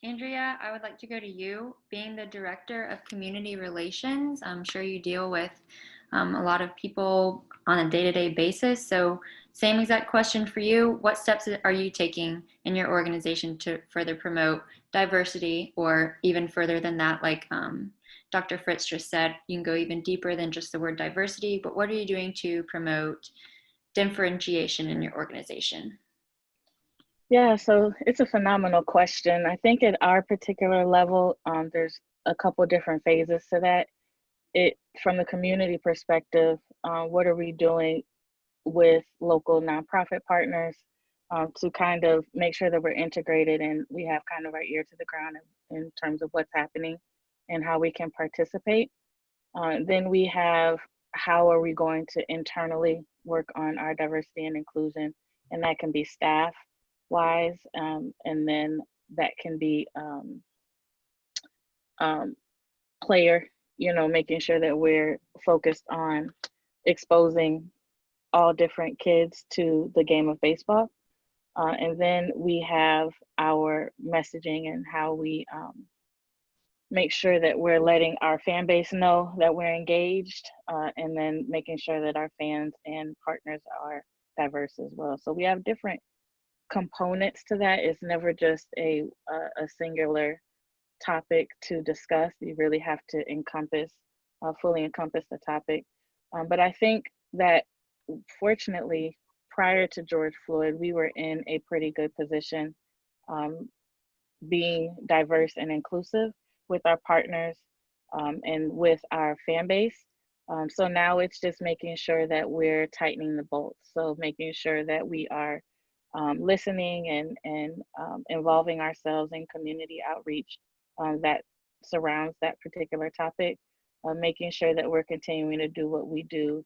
Andrea, I would like to go to you. Being the Director of Community Relations, I'm sure you deal with a lot of people on a day-to-day basis. So same exact question for you. What steps are you taking in your organization to further promote diversity, or even further than that, like Dr. Fritz just said, you can go even deeper than just the word diversity, but what are you doing to promote differentiation in your organization? Yeah, so it's a phenomenal question. I think at our particular level, there's a couple different phases to that. From the community perspective, what are we doing with local nonprofit partners to kind of make sure that we're integrated and we have kind of our ear to the ground in terms of what's happening and how we can participate. Then we have how are we going to internally work on our diversity and inclusion, and that can be staff wise, and then that can be player, you know, making sure that we're focused on exposing all different kids to the game of baseball. And then we have our messaging and how we make sure that we're letting our fan base know that we're engaged, and then making sure that our fans and partners are diverse as well. So we have different components to that. It's never just a singular topic to discuss. You really have to fully encompass the topic. But I think that fortunately, prior to George Floyd, we were in a pretty good position, being diverse and inclusive with our partners and with our fan base. So now it's just making sure that we're tightening the bolts. So making sure that we are listening and involving ourselves in community outreach that surrounds that particular topic, making sure that we're continuing to do what we do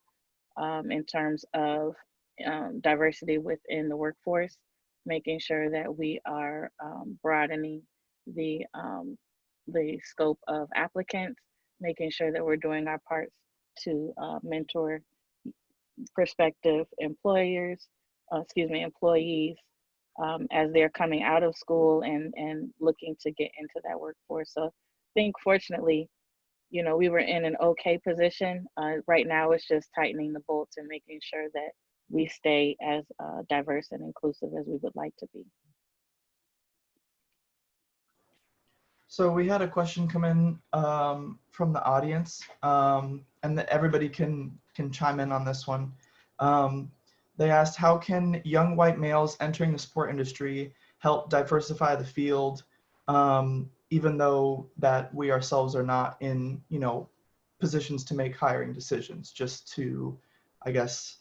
in terms of diversity within the workforce, making sure that we are broadening the scope of applicants, making sure that we're doing our parts to mentor prospective employees as they're coming out of school and looking to get into that workforce. So I think fortunately, you know, we were in an okay position. Right now it's just tightening the bolts and making sure that we stay as diverse and inclusive as we would like to be. So we had a question come in from the audience, and everybody can chime in on this one. They asked, how can young white males entering the sport industry help diversify the field, even though that we ourselves are not in, you know, positions to make hiring decisions, just to, I guess,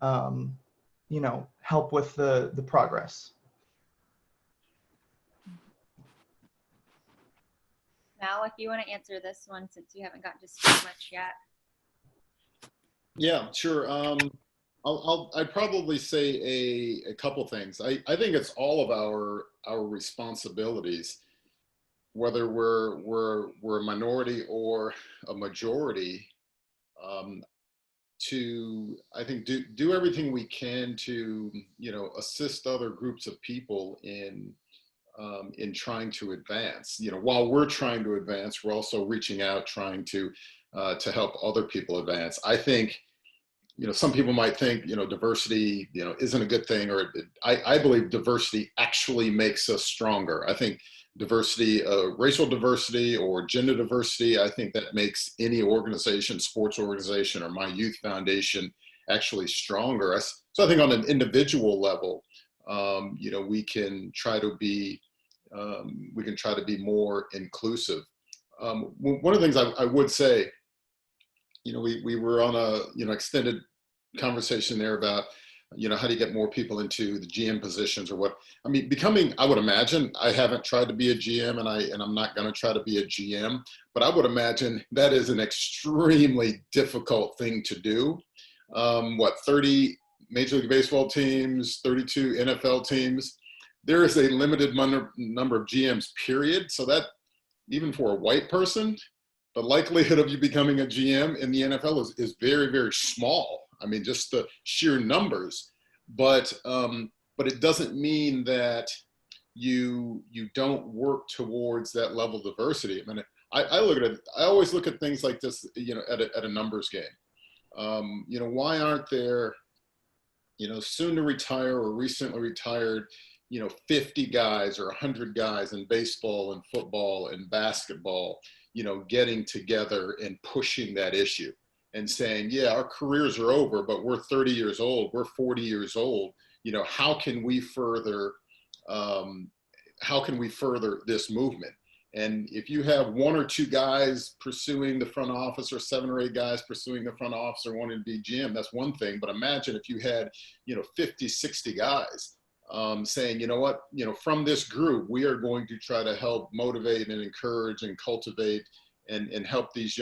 you know, help with the progress? Mal, if you want to answer this one, since you haven't gotten to speak much yet. Yeah, sure. I'd probably say a couple things. I think it's all of our responsibilities, whether we're a minority or a majority, to, I think, do everything we can to, you know, assist other groups of people in trying to advance. You know, while we're trying to advance, we're also reaching out, trying to help other people advance. I think, you know, some people might think, you know, diversity, you know, isn't a good thing, or I believe diversity actually makes us stronger. I think diversity, racial diversity or gender diversity, I think that makes any organization, sports organization, or my youth foundation actually stronger. So I think on an individual level, we can try to be more inclusive. One of the things I would say, we were on a extended conversation there about how do you get more people into the GM positions, or what I mean, I would imagine, I haven't tried to be a GM, and I'm not going to try to be a GM, but I would imagine that is an extremely difficult thing to do. 30 Major League Baseball teams, 32 NFL teams, there is a limited number of GMs, period. So that, even for a white person, the likelihood of you becoming a GM in the NFL is very, very small. I mean, just the sheer numbers, but it doesn't mean that you don't work towards that level of diversity. I mean, I always look at things like this, at a numbers game. Why aren't there, soon to retire or recently retired, 50 guys or 100 guys in baseball and football and basketball, getting together and pushing that issue and saying, yeah, our careers are over, but we're 30 years old, we're 40 years old. How can we further this movement? And if you have one or two guys pursuing the front office, or 7 or 8 guys pursuing the front office or wanting to be GM, that's one thing. But imagine if you had, 50, 60 guys saying, from this group, we are going to try to help motivate and encourage and cultivate and help these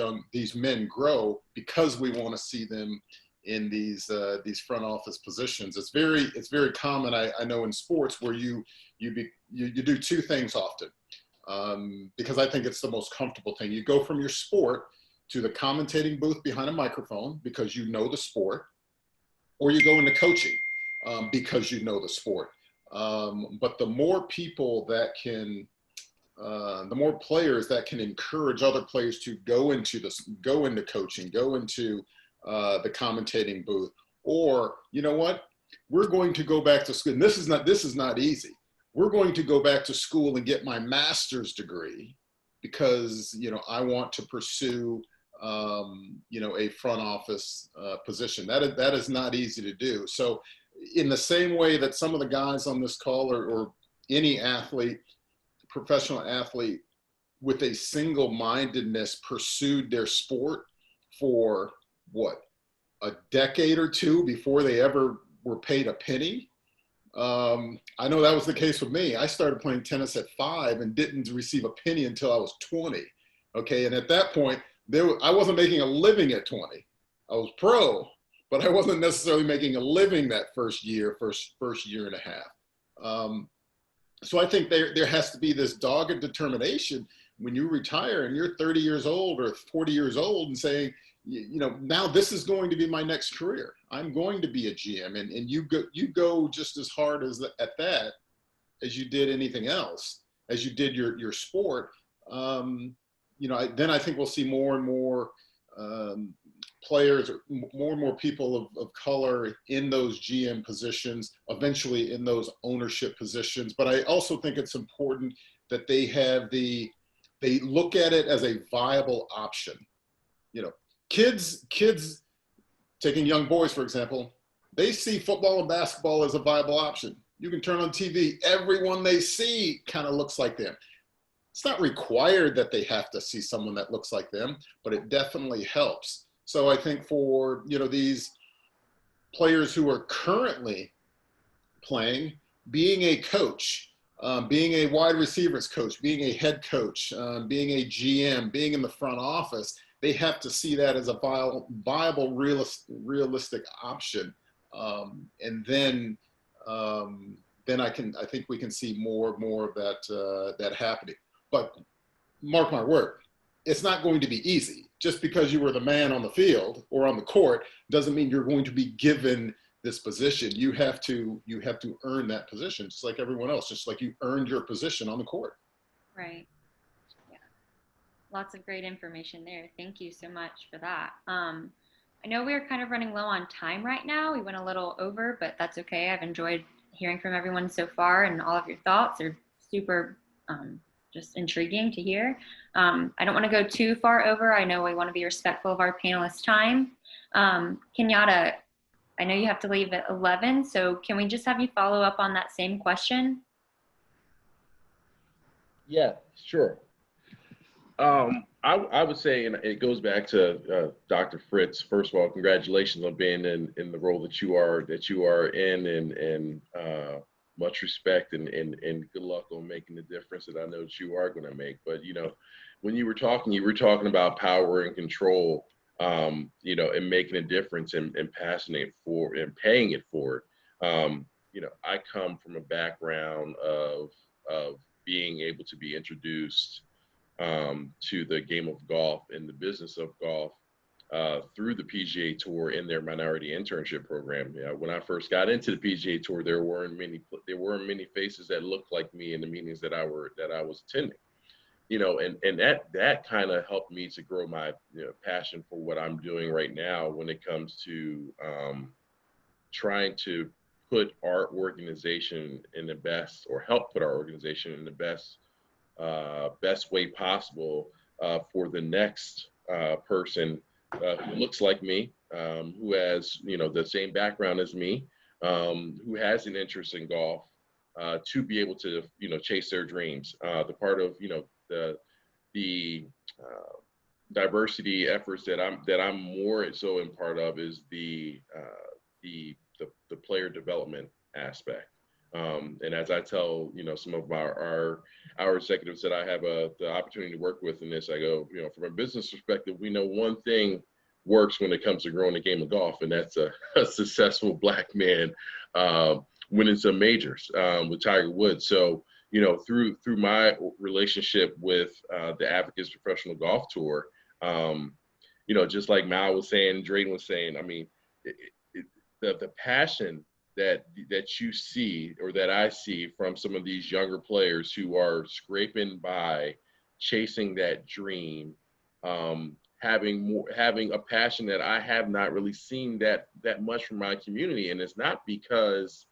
men grow, because we want to see them in these front office positions. It's very common, I know, in sports, where you do two things often, because I think it's the most comfortable thing. You go from your sport to the commentating booth behind a microphone because you know the sport, or you go into coaching because you know the sport. But the more people that can, the more players that can encourage other players to go into coaching, go into the commentating booth, or we're going to go back to school. And this is not easy. We're going to go back to school and get my master's degree because I want to pursue a front office position. That is not easy to do. So in the same way that some of the guys on this call, or any athlete, professional athlete, with a single-mindedness pursued their sport for a decade or two before they ever were paid a penny. I know that was the case with me. I started playing tennis at 5 and didn't receive a penny until I was 20. Okay, and at that point, I wasn't making a living at 20. I was pro, but I wasn't necessarily making a living that first year and a half. So I think there has to be this dogged determination when you retire and you're 30 years old or 40 years old, and saying, now this is going to be my next career. I'm going to be a GM, and you go just as hard at that as you did anything else, as you did your sport. Then I think we'll see more and more players, or more and more people of color in those GM positions, eventually in those ownership positions. But I also think it's important that they look at it as a viable option. Kids, taking young boys, for example, they see football and basketball as a viable option. You can turn on TV, everyone they see kind of looks like them. It's not required that they have to see someone that looks like them, but it definitely helps. So I think for, these players who are currently playing, being a coach, being a wide receivers coach, being a head coach, being a GM, being in the front office, they have to see that as a viable, realistic option. And then I think we can see more of that happening. But mark my word, it's not going to be easy. Just because you were the man on the field or on the court doesn't mean you're going to be given this position. You have to earn that position, just like everyone else, just like you earned your position on the court. Right. Yeah. Lots of great information there. Thank you so much for that. I know we're kind of running low on time right now. We went a little over, but that's okay. I've enjoyed hearing from everyone so far, and all of your thoughts are super just intriguing to hear. I don't want to go too far over. I know we want to be respectful of our panelists' time. Kenyatta, I know you have to leave at 11, so can we just have you follow up on that same question? Yeah, sure. I would say, and it goes back to Dr. Fritz. First of all, congratulations on being in the role that you are in, and much respect and good luck on making the difference that I know that you are going to make. But when you were talking about power and control, and making a difference and passing it for and paying it forward. I come from a background of being able to be introduced to the game of golf and the business of golf through the PGA Tour in their minority internship program. When I first got into the PGA Tour, there weren't many faces that looked like me in the meetings that I was attending. And that kind of helped me to grow my passion for what I'm doing right now when it comes to trying to put our organization in the best, or help put our organization in the best way possible for the next person who looks like me, who has the same background as me, who has an interest in golf, to be able to chase their dreams. The part of the diversity efforts that I'm more so in part of is the player development aspect. And as I tell some of our executives that I have the opportunity to work with in this, I go, from a business perspective, we know one thing works when it comes to growing the game of golf, and that's a successful Black man winning some majors with Tiger Woods. So through my relationship with the Hbcus Professional Golf Tour, just like Mal was saying, Drayton was saying, I mean, the passion that you see, or that I see from some of these younger players who are scraping by, chasing that dream, having a passion that I have not really seen that much from my community. And it's not because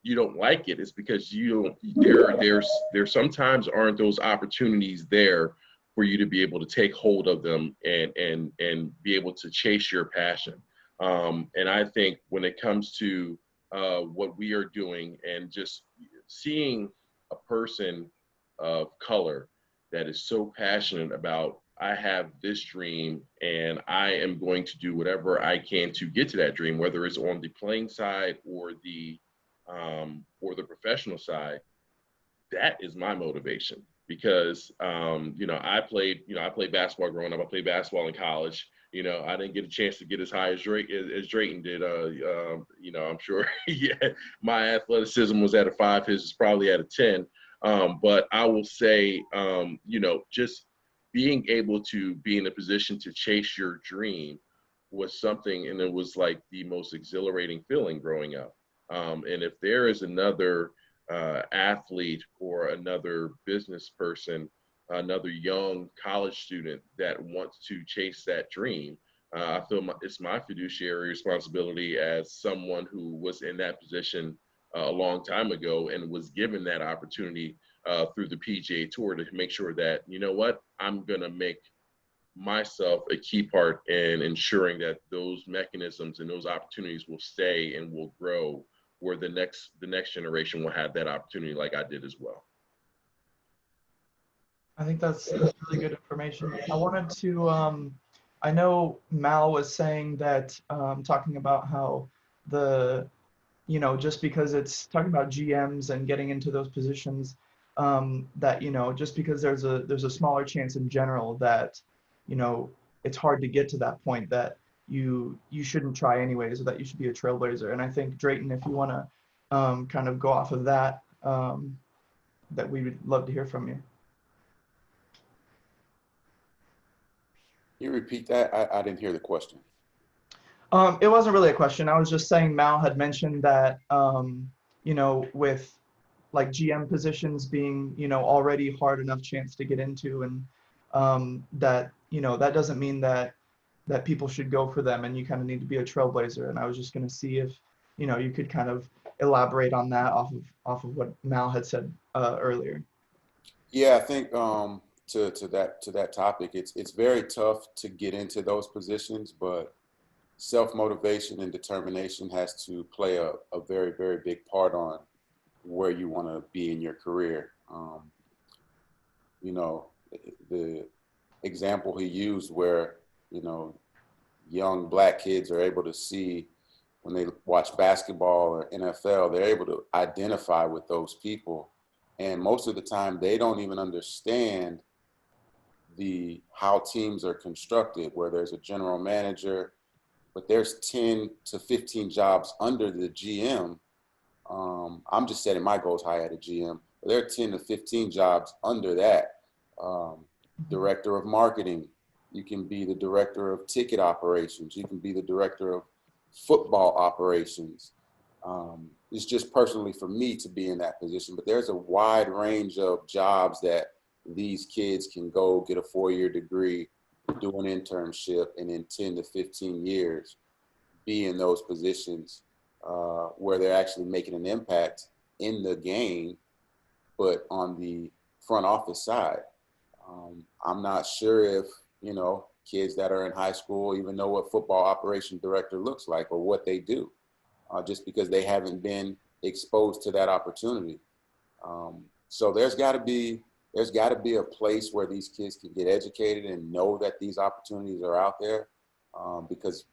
you don't like it, it's because there sometimes aren't those opportunities there for you to be able to take hold of them and be able to chase your passion. And I think when it comes to what we are doing, and just seeing a person of color that is so passionate about, I have this dream and I am going to do whatever I can to get to that dream, whether it's on the playing side or the professional side, that is my motivation. Because I played basketball growing up. I played basketball in college. I didn't get a chance to get as high as Drayton did. I'm sure my athleticism was at a 5. His is probably at a 10. But I will say, just being able to be in a position to chase your dream was something, and it was like the most exhilarating feeling growing up. And if there is another athlete or another business person, another young college student that wants to chase that dream, I feel it's my fiduciary responsibility as someone who was in that position a long time ago and was given that opportunity through the PGA Tour, to make sure that, I'm going to make myself a key part in ensuring that those mechanisms and those opportunities will stay and will grow, where the next generation will have that opportunity like I did as well. I think that's really good information. I wanted to, I know Mal was saying that, talking about how just because it's talking about GMs and getting into those positions, that, just because there's a smaller chance in general that, it's hard to get to that point, that you shouldn't try anyways, or that you should be a trailblazer. And I think, Drayton, if you want to kind of go off of that, that we would love to hear from you. Can you repeat that? I didn't hear the question. It wasn't really a question. I was just saying Mal had mentioned that, with like GM positions being, already hard enough chance to get into, and that, that doesn't mean that people should go for them, and you kind of need to be a trailblazer. And I was just going to see if, you could kind of elaborate on that off of what Mal had said earlier. Yeah, I think to that topic, it's very tough to get into those positions, but self-motivation and determination has to play a very, very big part on where you want to be in your career. You know, the example he used where, you know, young Black kids are able to see when they watch basketball or NFL, they're able to identify with those people. And most of the time they don't even understand how teams are constructed, where there's a general manager, but there's 10 to 15 jobs under the GM. I'm just setting my goals high at a GM, but there are 10 to 15 jobs under that. Director of marketing, you can be the director of ticket operations, you can be the director of football operations. It's just personally for me to be in that position, but there's a wide range of jobs that these kids can go get a 4-year degree, do an internship, and in 10 to 15 years be in those positions where they're actually making an impact in the game, but on the front office side. I'm not sure if, you know, kids that are in high school even know what football operation director looks like or what they do, just because they haven't been exposed to that opportunity. So there's got to be a place where these kids can get educated and know that these opportunities are out there, because,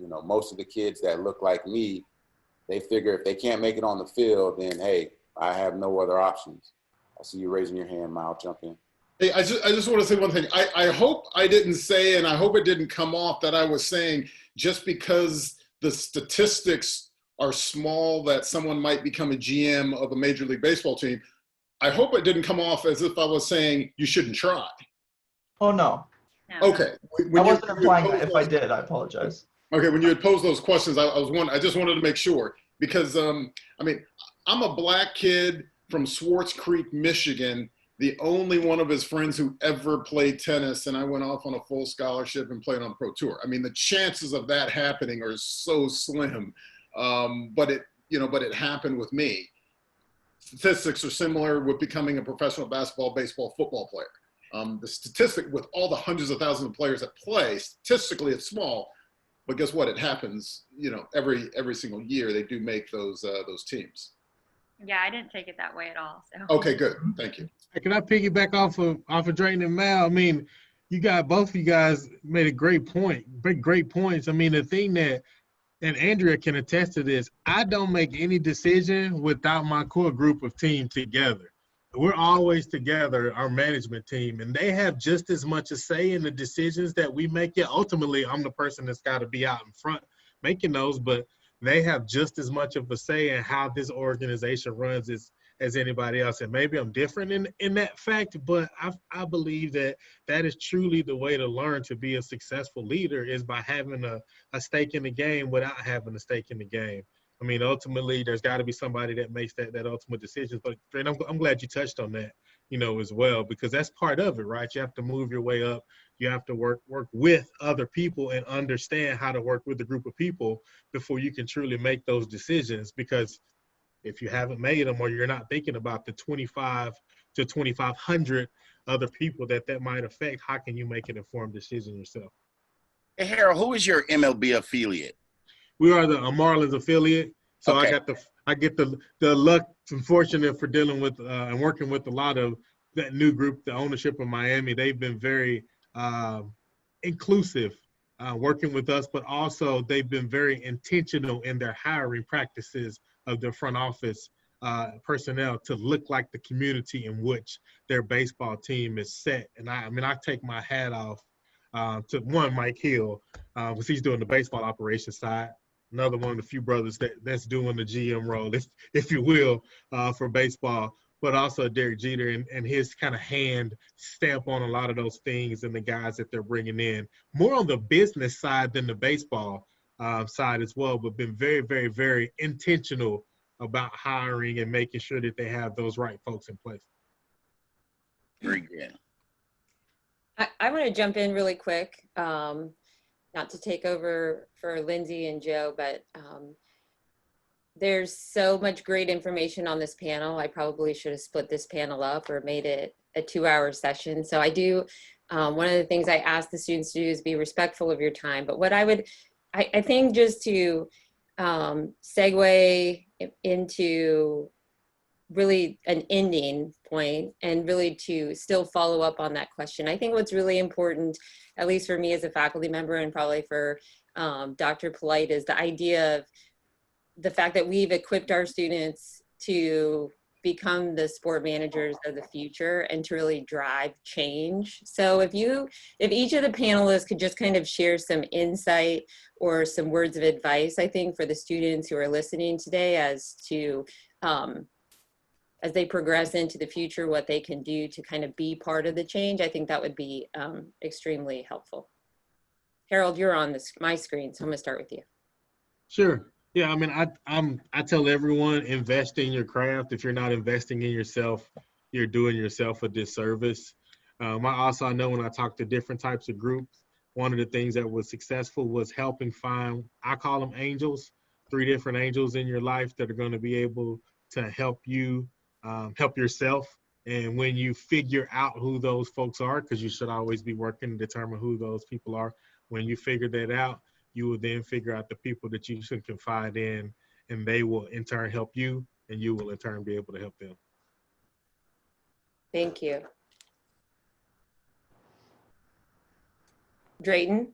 you know, most of the kids that look like me, they figure if they can't make it on the field, then hey, I have no other options. I see you raising your hand, Mal, jump in. Hey, I just want to say one thing. I hope I didn't say, and I hope it didn't come off that I was saying just because the statistics are small that someone might become a GM of a Major League Baseball team. I hope it didn't come off as if I was saying you shouldn't try. Oh, no. Okay. I wasn't implying that. If I did, I apologize. Okay, when you had posed those questions, I just wanted to make sure because, I mean, I'm a Black kid from Swartz Creek, Michigan, the only one of his friends who ever played tennis, and I went off on a full scholarship and played on the Pro Tour. I mean, the chances of that happening are so slim, but it happened with me. Statistics are similar with becoming a professional basketball, baseball, football player. The statistic with all the hundreds of thousands of players that play, statistically it's small, but guess what? It happens, you know, every single year they do make those teams. Yeah, I didn't take it that way at all. So. Okay, good. Thank you. Can I piggyback off of Drayton and Mal? I mean, both of you guys made a great points. I mean, the thing that, and Andrea can attest to this, I don't make any decision without my core group of team together. We're always together, our management team, and they have just as much a say in the decisions that we make. Yeah, ultimately, I'm the person that's got to be out in front making those, but they have just as much of a say in how this organization runs as anybody else. And maybe I'm different in that fact, but I believe that is truly the way to learn to be a successful leader, is by having a stake in the game without having a stake in the game. I mean, ultimately, there's got to be somebody that makes that ultimate decision. But I'm glad you touched on that, you know, as well, because that's part of it, right? You have to move your way up. You have to work with other people and understand how to work with a group of people before you can truly make those decisions. Because if you haven't made them, or you're not thinking about the 25 to 2,500 other people that might affect, how can you make an informed decision yourself? Hey, Harold, who is your MLB affiliate? We are the Marlins affiliate. So okay. I get the luck and fortunate for dealing with and working with a lot of that new group, the ownership of Miami. They've been very inclusive working with us, but also they've been very intentional in their hiring practices of their front office personnel to look like the community in which their baseball team is set. And I take my hat off to one, Mike Hill, because he's doing the baseball operations side. Another one of the few brothers that's doing the GM role, if you will, for baseball, but also Derek Jeter and his kind of hand stamp on a lot of those things and the guys that they're bringing in. More on the business side than the baseball side as well, but been very, very, very intentional about hiring and making sure that they have those right folks in place. Very good. I want to jump in really quick. Not to take over for Lindsay and Joe, but there's so much great information on this panel. I probably should have split this panel up or made it a 2-hour session. So I do, one of the things I ask the students to do is be respectful of your time. But what I I think just to segue into really an ending point and really to still follow up on that question. I think what's really important, at least for me as a faculty member and probably for Dr. Polite, is the idea of the fact that we've equipped our students to become the sport managers of the future and to really drive change. So if each of the panelists could just kind of share some insight or some words of advice, I think, for the students who are listening today as to, as they progress into the future, what they can do to kind of be part of the change, I think that would be extremely helpful. Harold, you're on my screen, so I'm gonna start with you. Sure. Yeah, I mean, I tell everyone, invest in your craft. If you're not investing in yourself, you're doing yourself a disservice. I know when I talk to different types of groups, one of the things that was successful was helping find, I call them angels, 3 different angels in your life that are going to be able to help you, help yourself. And when you figure out who those folks are, because you should always be working to determine who those people are, when you figure that out, you will then figure out the people that you should confide in, and they will in turn help you, and you will in turn be able to help them. Thank you. Drayton?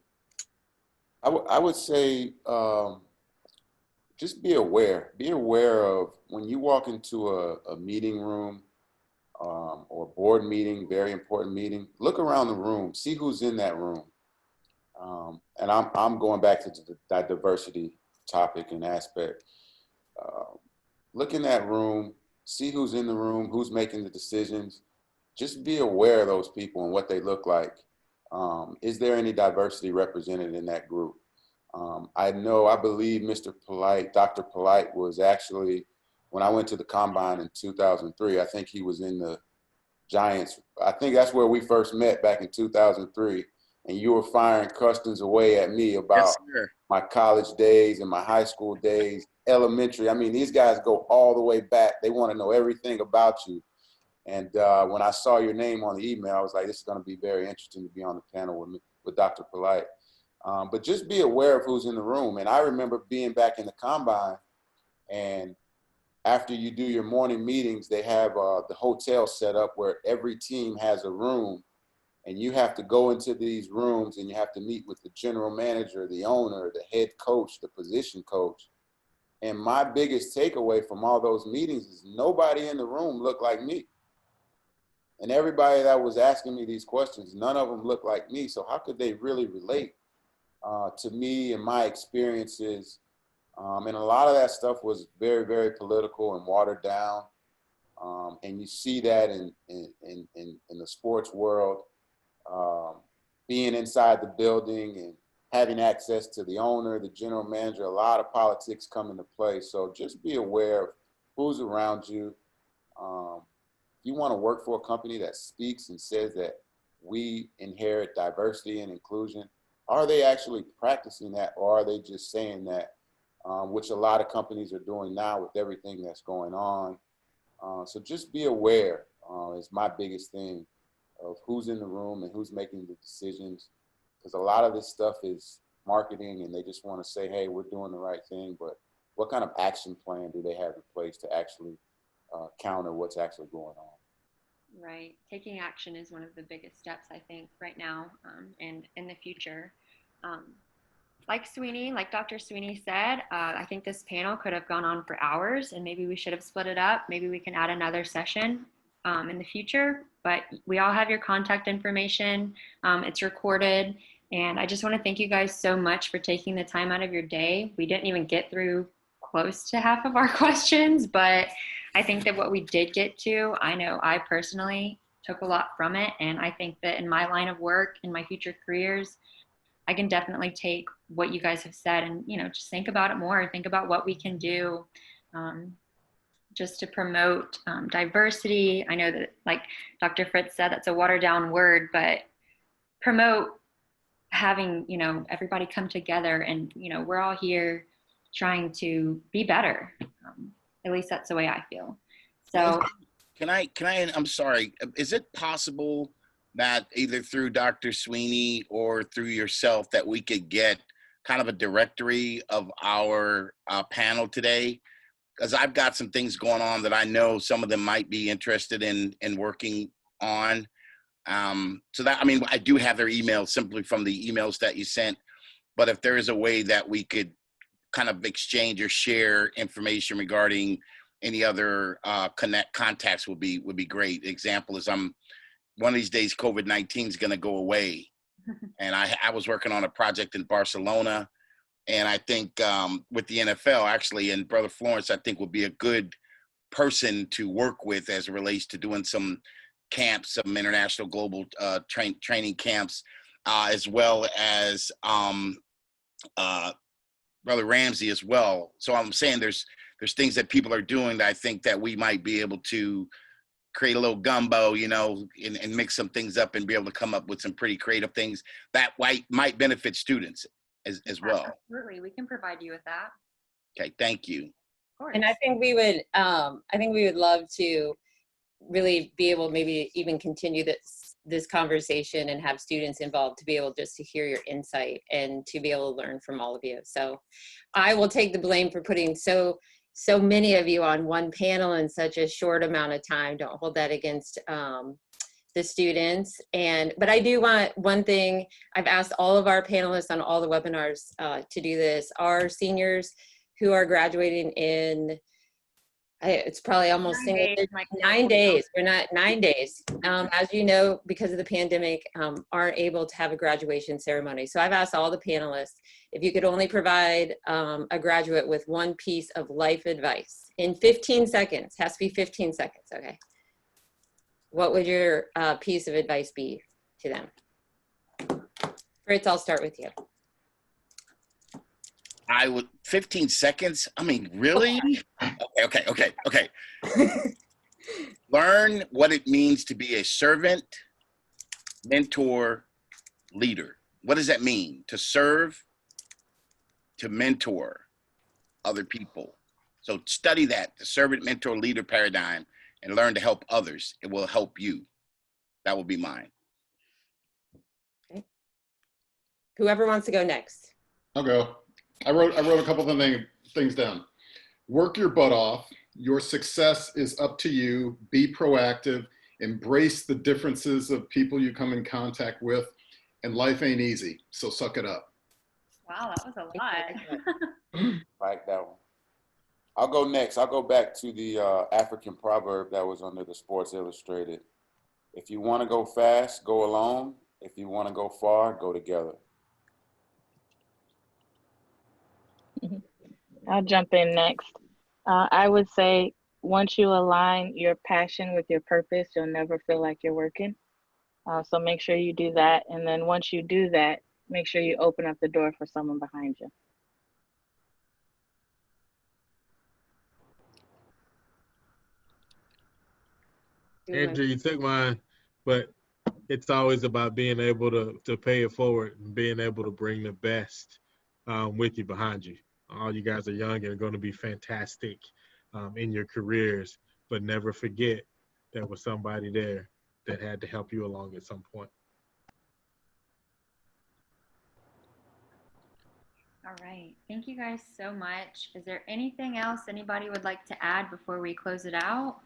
I would say just be aware. Be aware of when you walk into a meeting room or a board meeting, very important meeting, look around the room, see who's in that room. And I'm going back to that diversity topic and aspect. Look in that room, see who's in the room, who's making the decisions. Just be aware of those people and what they look like. Is there any diversity represented in that group? I believe Mr. Polite, Dr. Polite was actually, when I went to the combine in 2003, I think he was in the Giants. I think that's where we first met back in 2003. And you were firing questions away at me about my college days and my high school days, elementary. I mean, these guys go all the way back. They want to know everything about you. And when I saw your name on the email, I was like, this is going to be very interesting to be on the panel with Dr. Polite. But just be aware of who's in the room. And I remember being back in the combine, and after you do your morning meetings, they have the hotel set up where every team has a room. And you have to go into these rooms and you have to meet with the general manager, the owner, the head coach, the position coach. And my biggest takeaway from all those meetings is nobody in the room looked like me. And everybody that was asking me these questions, none of them looked like me. So how could they really relate to me and my experiences? And a lot of that stuff was very, very political and watered down. And you see that in the sports world. Being inside the building and having access to the owner, the general manager, a lot of politics come into play. So just be aware of who's around you. If you want to work for a company that speaks and says that we inherit diversity and inclusion, are they actually practicing that, or are they just saying that, which a lot of companies are doing now with everything that's going on? So just be aware is my biggest thing, of who's in the room and who's making the decisions, because a lot of this stuff is marketing and they just want to say, hey, we're doing the right thing, but what kind of action plan do they have in place to actually counter what's actually going on? Right. Taking action is one of the biggest steps, I think, right now and in the future. Like Dr. Sweeney said, I think this panel could have gone on for hours, and maybe we should have split it up. Maybe we can add another session in the future, but we all have your contact information. It's recorded, and I just want to thank you guys so much for taking the time out of your day. We didn't even get through close to half of our questions, but I think that what we did get to, I know I personally took a lot from it, and I think that in my line of work, in my future careers, I can definitely take what you guys have said and, just think about it more, think about what we can do just to promote diversity. I know that, like Dr. Fritz said, that's a watered down word, but promote having, everybody come together and, we're all here trying to be better. At least that's the way I feel. So can I, I'm sorry, is it possible that either through Dr. Sweeney or through yourself that we could get kind of a directory of our panel today, because I've got some things going on that I know some of them might be interested in working on. So that, I mean, I do have their emails simply from the emails that you sent, but if there is a way that we could kind of exchange or share information regarding any other contacts would be great. Example is one of these days COVID-19 is going to go away, and I was working on a project in Barcelona, and I think with the NFL actually, and Brother Florence I think would be a good person to work with as it relates to doing some camps, some international global training camps, as well as Brother Ramsey as well. So I'm saying there's things that people are doing that I think that we might be able to create a little gumbo, you know, and mix some things up and be able to come up with some pretty creative things that might benefit students as well. Absolutely, we can provide you with that. Okay, thank you. Of course. And I think we would love to really be able maybe even continue this conversation and have students involved to be able just to hear your insight and to be able to learn from all of you. So I will take the blame for putting so many of you on one panel in such a short amount of time. Don't hold that against the students. But I do want one thing. I've asked all of our panelists on all the webinars to do this. Our seniors who are graduating in, it's probably almost 9 days. We're not 9 days. As you know, because of the pandemic, aren't able to have a graduation ceremony. So I've asked all the panelists if you could only provide a graduate with one piece of life advice in 15 seconds. Has to be 15 seconds, okay? What would your piece of advice be to them? Fritz, I'll start with you. I would 15 seconds. I mean, really? Okay. Learn what it means to be a servant, mentor, leader. What does that mean? To serve, to mentor other people. So study that, the servant, mentor, leader paradigm, and learn to help others. It will help you. That will be mine. Okay. Whoever wants to go next. I'll go. I wrote a couple of things down. Work your butt off. Your success is up to you. Be proactive. Embrace the differences of people you come in contact with. And life ain't easy, so suck it up. Wow, that was a lot. Like that one. I'll go next. I'll go back to the African proverb that was under the Sports Illustrated. If you want to go fast, go alone. If you want to go far, go together. I'll jump in next. I would say once you align your passion with your purpose, you'll never feel like you're working. So make sure you do that. And then once you do that, make sure you open up the door for someone behind you. Andrew, you took mine, but it's always about being able to pay it forward and being able to bring the best with you behind you. All you guys are young and are going to be fantastic in your careers, but never forget there was somebody there that had to help you along at some point. All right, thank you guys so much. Is there anything else anybody would like to add before we close it out?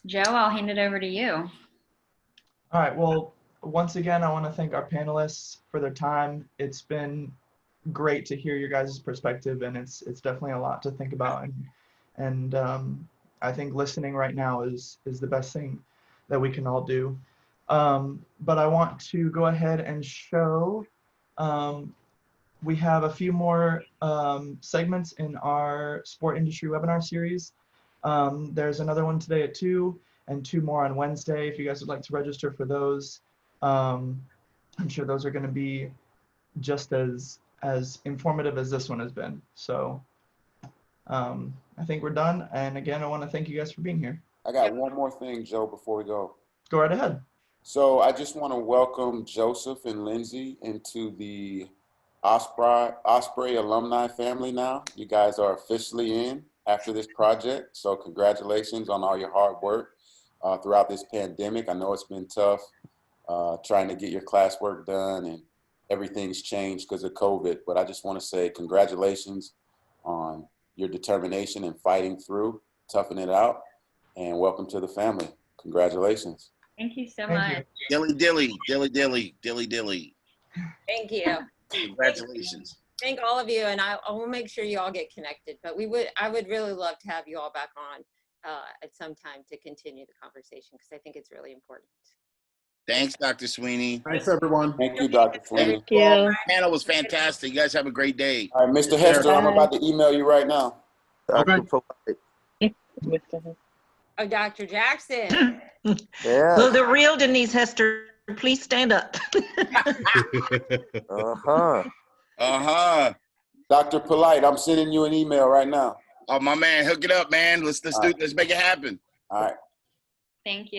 Joe, I'll hand it over to you. All right, well, once again, I want to thank our panelists for their time. It's been great to hear your guys' perspective, and it's definitely a lot to think about. And I think listening right now is the best thing that we can all do. But I want to go ahead and show, we have a few more segments in our sport industry webinar series. There's another one today at 2 and 2 more on Wednesday. If you guys would like to register for those, I'm sure those are going to be just as informative as this one has been. So I think we're done. And again, I want to thank you guys for being here. I got one more thing, Joe, before we go. Go right ahead. So I just want to welcome Joseph and Lindsay into the Osprey alumni family now. You guys are officially in after this project. So congratulations on all your hard work throughout this pandemic. I know it's been tough. trying to get your classwork done, and everything's changed because of COVID. But I just want to say congratulations on your determination and fighting through, toughing it out, and welcome to the family. Congratulations. Thank you so Thank much. you. Dilly, dilly, dilly, dilly, dilly, dilly. Thank you. Congratulations. Thank all of you, and I will make sure you all get connected. But I would really love to have you all back on at some time to continue the conversation, because I think it's really important. Thanks, Dr. Sweeney. Thanks, everyone. Thank you, Dr. Sweeney. Thank you. The panel was fantastic. You guys have a great day. All right, Mr. Hester, I'm Bye. about to email you right now. Okay. Oh, Dr. Jackson. Will the real Denise Hester please stand up? Dr. Polite, I'm sending you an email right now. Oh, my man, hook it up, man. Let's make it happen. All right. Thank you.